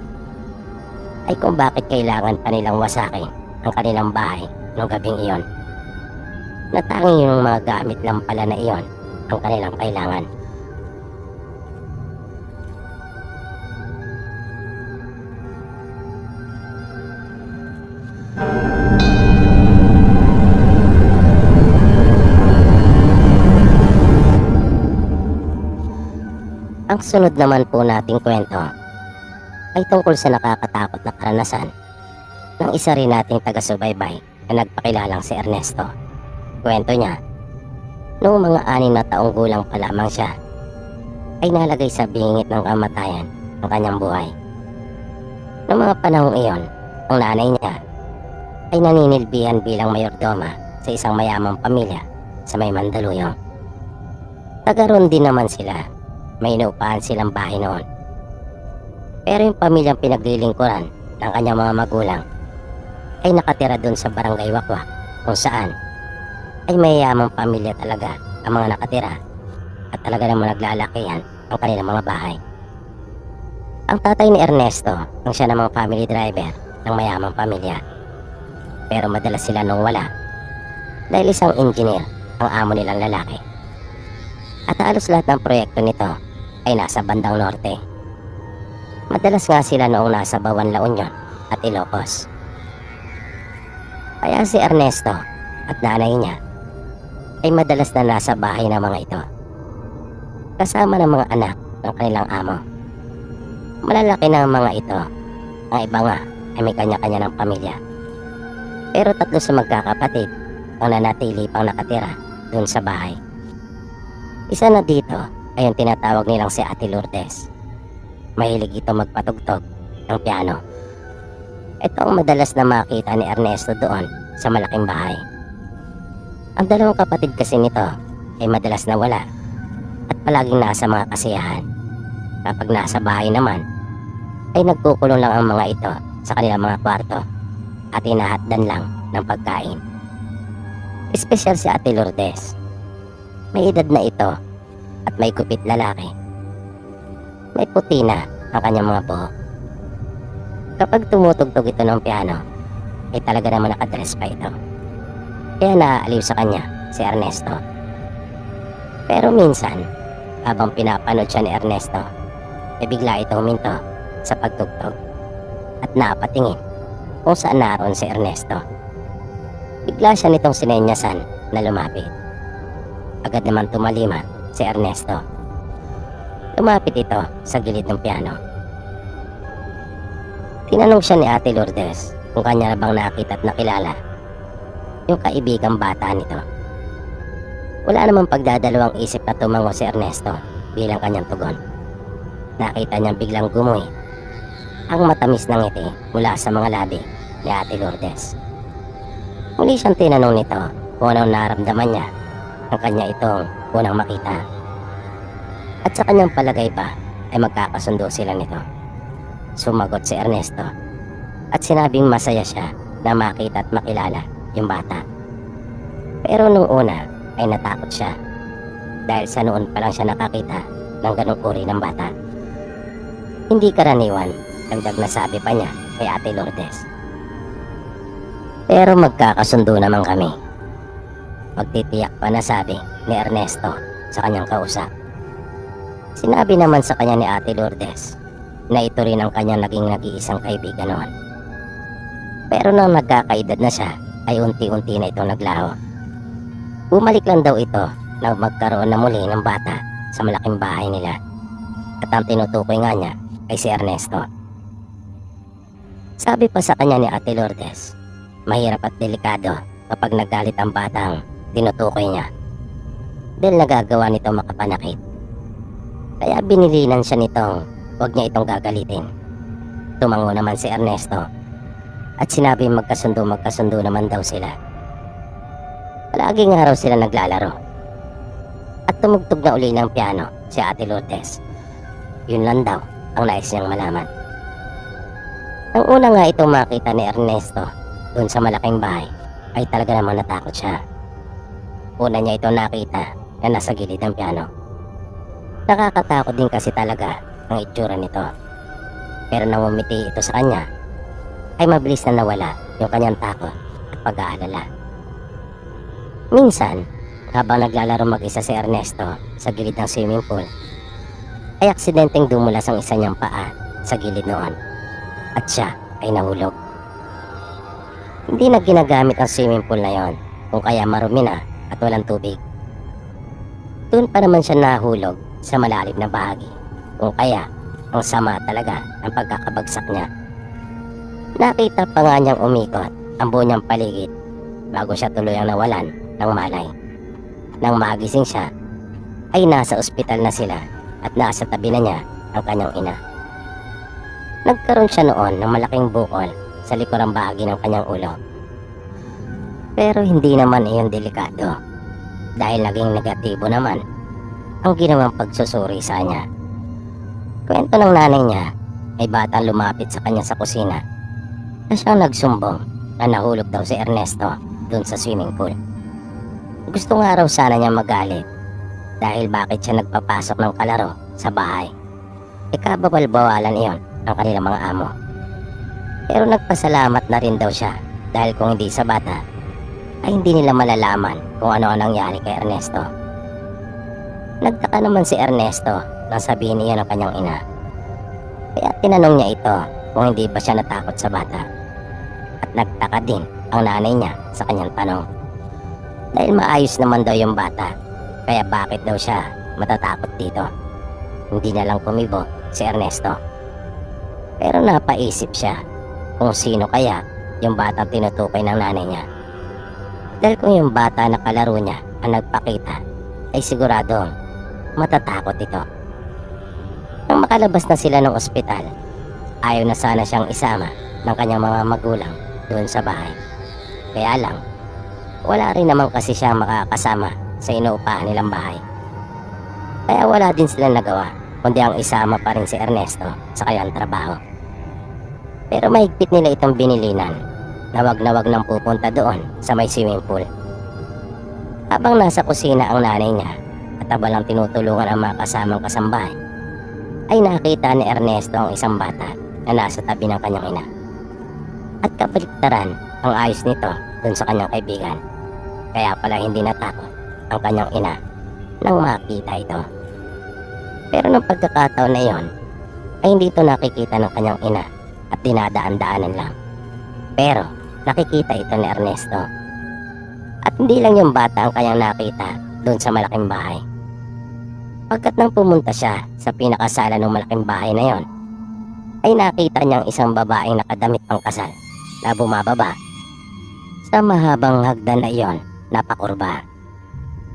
B: ay kung bakit kailangan pa nilang wasakin ang kanilang bahay noong gabing iyon. Na tanging yung mga gamit lang pala na iyon ang kanilang kailangan. Ang sunod naman po nating kwento ay tungkol sa nakakatakot na karanasan ng isa rin nating taga-subaybay na nagpakilalang si Ernesto. Kwento niya, noong mga 6 na taong gulang pa lamang siya, ay nalagay sa bingit ng kamatayan ang kanyang buhay. Noong mga panahong iyon, ang nanay niya ay naninilbihan bilang mayordoma sa isang mayamang pamilya sa may Mandaluyong. Tagaroon din naman sila, may inuupahan silang bahay noon. Pero yung pamilyang pinaglilingkuran ng kanyang mga magulang ay nakatira doon sa barangay Wakwak, kung saan ay mayayamang pamilya talaga ang mga nakatira at talaga namang naglalakihan ang kanilang mga bahay. Ang tatay ni Ernesto ang siya namang family driver ng mayamang pamilya. Pero madalas sila nung wala dahil isang engineer ang amo nilang lalaki. At halos lahat ng proyekto nito ay nasa bandang norte. Madalas nga sila noong nasa Bawan, La Union at Ilocos. Kaya si Ernesto at nanay niya ay madalas na nasa bahay ng mga ito, kasama ng mga anak ng kanilang amo. Malalaki na ang mga ito. Ang iba nga ay may kanya-kanya ng pamilya. Pero 3 sa magkakapatid ang nanatili pang nakatira doon sa bahay. Isa na dito ay yung tinatawag nilang si Ate Lourdes. Mahilig ito magpatugtog ng piano. Ito ang madalas na makita ni Ernesto doon sa malaking bahay. Ang 2 kapatid kasi nito ay madalas na wala at palaging nasa mga kasiyahan. Kapag nasa bahay naman ay nagkukulong lang ang mga ito sa kanilang mga kwarto at hinahatdan lang ng pagkain. Espesyal si Ate Lourdes. May edad na ito at may gupit lalaki. May puti na ang kanyang mga buhok. Kapag tumutugtog ito ng piano, ay talaga naman nakadress pa ito. Kaya naaaliw sa kanya si Ernesto. Pero minsan, habang pinapanood siya ni Ernesto, ay bigla ito huminto sa pagtugtog at napatingin kung saan naroon si Ernesto. Bigla siya nitong sinenyasan na lumapit. Agad naman tumalima si Ernesto. Lumapit ito sa gilid ng piano. Tinanong siya ni Ate Lourdes kung kanya na bang nakita at nakilala yung kaibigang bata nito. Wala namang pagdadalawang isip na tumango si Ernesto bilang kanyang tugon. Nakita niyang biglang gumuhi ang matamis na ngiti mula sa mga labi ni Ate Lourdes. Muli siyang tinanong nito kung anong naramdaman niya ang kanya itong unang makita. At sa kanyang palagay pa ay magkakasundo sila nito. Sumagot si Ernesto at sinabing masaya siya na makita at makilala yung bata. Pero nung una ay natakot siya dahil sa noon pa lang siya nakakita ng ganong uri ng bata. Hindi karaniwan, dagdag na sabi pa niya kay Ate Lourdes. Pero magkakasundo naman kami. Magtitiyak pa na sabi ni Ernesto sa kanyang kausap. Sinabi naman sa kanya ni Ate Lourdes na ito rin ang kanyang naging nag-iisang kaibigan noon. Pero nang nagkakaedad na siya ay unti-unti na itong naglaho. Bumalik lang daw ito nang magkaroon na muli ng bata sa malaking bahay nila. At ang tinutukoy nga niya ay si Ernesto. Sabi pa sa kanya ni Ate Lourdes, mahirap at delikado kapag nagalit ang batang tinutukoy niya dahil nagagawa nito makapanakit. Kaya binilinan siya nitong huwag niya itong gagalitin. Tumango naman si Ernesto at sinabi magkasundo naman daw sila. Palagi nga raw sila naglalaro. At tumugtog na uli ng piano si Ate Lourdes. Yun lang daw ang nais niyang malaman. Ang una nga itong makita ni Ernesto doon sa malaking bahay ay talaga namang natakot siya. Una niya ito nakita na nasa gilid ng piano. Nakakatakot din kasi talaga ang itsura nito. Pero nang umiti ito sa kanya, ay mabilis na nawala yung kanyang takot at pag-aalala. Minsan, habang naglalaro mag-isa si Ernesto sa gilid ng swimming pool, ay aksidenteng dumulas ang isa niyang paa sa gilid noon at siya ay nahulog. Hindi na ginagamit ang swimming pool na yon, kung kaya marumi na at walang tubig. Doon pa naman siya nahulog sa malalim na bahagi Kung kaya, ang sama talaga ng pagkakabagsak niya. Nakita pa nga niyang umikot ang buo niyang paligid bago siya tuluyang nawalan ng malay. Nang magising siya, ay nasa ospital na sila at nasa tabi na niya ang kanyang ina. Nagkaroon siya noon ng malaking bukol sa likurang bahagi ng kanyang ulo. Pero hindi naman iyon delikado dahil naging negatibo naman ang ginawang pagsusuri sa kanya. Kwento ng nanay niya ay batang lumapit sa kanya sa kusina na siyang nagsumbong na nahulog daw si Ernesto dun sa swimming pool. Gusto nga raw sana niya magalit dahil bakit siya nagpapasok ng kalaro sa bahay. Kabawal-bawalan iyon ng kanilang mga amo. Pero nagpasalamat na rin daw siya dahil kung hindi sa bata ay hindi nila malalaman kung ano ang nangyari kay Ernesto. Nagtaka naman si Ernesto nang sabihin niya ng kanyang ina. Kaya tinanong niya ito kung hindi ba siya natakot sa bata. At nagtaka din ang nanay niya sa kanyang tanong. Dahil maayos naman daw yung bata, kaya bakit daw siya matatakot dito? Hindi na lang kumibo si Ernesto. Pero napaisip siya kung sino kaya yung batang tinutukoy ng nanay niya. Dahil kung yung bata na kalaro niya ang nagpakita, ay siguradong matatakot ito. Nang makalabas na sila ng ospital, ayaw na sana siyang isama ng kanyang mga magulang doon sa bahay. Kaya lang, wala rin naman kasi siyang makakasama sa inuupahan nilang bahay. Kaya wala din silang nagawa kundi ang isama pa rin si Ernesto sa kanyang trabaho. Pero mahigpit nila itong binilinan na wag nang pupunta doon sa may swimming pool. Habang nasa kusina ang nanay niya at abalang tinutulungan ang mga kasamang kasambahay, ay nakita ni Ernesto ang isang bata na nasa tabi ng kanyang ina. At kabaliktaran ang ayos nito dun sa kanyang kaibigan. Kaya pala hindi natakot ang kanyang ina nang makita ito. Pero nung pagkakataon na iyon, ay hindi ito nakikita ng kanyang ina at dinadaan-daanan lang. Pero nakikita ito ni Ernesto. At hindi lang yung bata ang kanyang nakita doon sa malaking bahay. Pagkat nang pumunta siya sa pinakasala ng malaking bahay na yon, ay nakita niyang isang babaeng nakadamit pang kasal na bumababa sa mahabang hagdan na iyon, napakurba.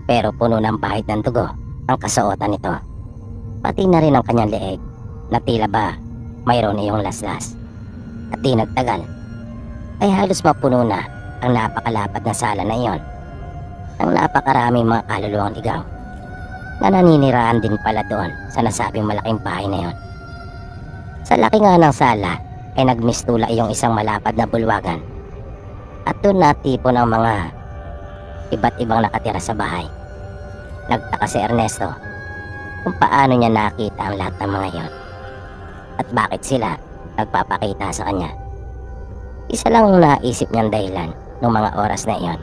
B: Pero puno ng bahid ng dugo ang kasuotan nito. Pati na rin ang kanyang leeg na tila ba mayroon iyong laslas. At di nagtagal ay halos mapuno na ang napakalapad na sala na iyon ng napakaraming mga kaluluwang ligaw na naniniraan din pala doon sa nasabing malaking bahay na iyon. Sa laki nga ng sala ay nagmistula iyong isang malapad na bulwagan at doon natipon ang mga iba't ibang nakatira sa bahay. Nagtaka si Ernesto kung paano niya nakita ang lahat ng mga iyon at bakit sila nagpapakita sa kanya. Isa lang ang naisip niyang dahilan ng mga oras na iyon.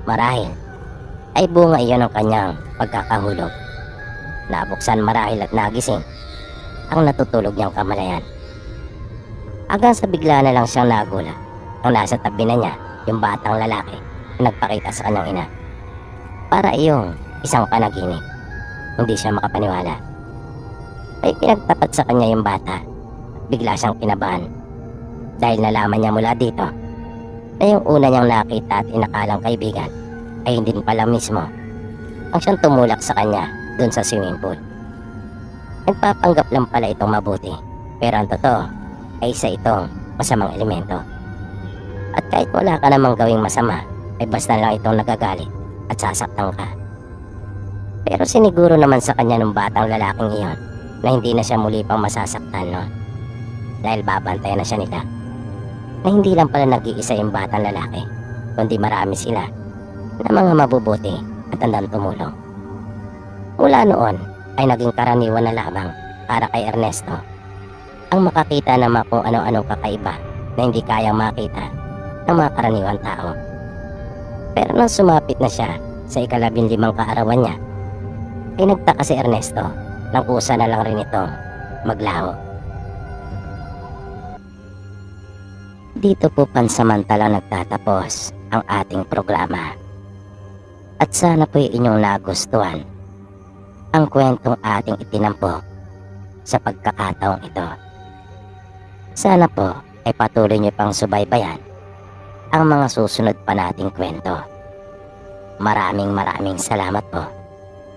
B: Marahil ay bunga iyon ng kanyang pagkakahulog. Nabuksan marahil at nagising ang natutulog niyang kamalayan. Hanggang sa bigla na lang siyang nagulat nang nasa tabi na niya yung batang lalaki na nagpakita sa kanyang ina. Para iyong isang panaginip. Hindi siya makapaniwala. Ay pinagtapat sa kanya yung bata. Bigla siyang kinabahan dahil nalaman niya mula dito na yung una niyang nakita at inakalang kaibigan ay hindi pala mismo ang siyang tumulak sa kanya dun sa swimming pool. Nagpapanggap lang pala itong mabuti, pero ang totoo ay isa itong masamang elemento. At kahit wala ka namang gawing masama, ay basta lang itong nagagalit at sasaktan ka. Pero siniguro naman sa kanya ng batang lalaking iyon na hindi na siya muli pang masasaktan noon. Dahil babantayan na siya nila. Na hindi lang pala nag-iisa yung batang lalaki, kundi marami sila na mga mabubuti at handang tumulong. Mula noon ay naging karaniwan na lamang para kay Ernesto ang makakita ng mga kung ano-anong kakaiba na hindi kayang makita ng mga karaniwang tao. Pero nang sumapit na siya sa 15 kaarawan niya, ay nagtaka si Ernesto nang kusa na lang rin ito maglaho. Dito po pansamantalang nagtatapos ang ating programa. At sana po inyong nagustuhan ang kwentong ating itinampok sa pagkakataong ito. Sana po ay patuloy niyo pang subaybayan ang mga susunod pa nating kwento. Maraming salamat po.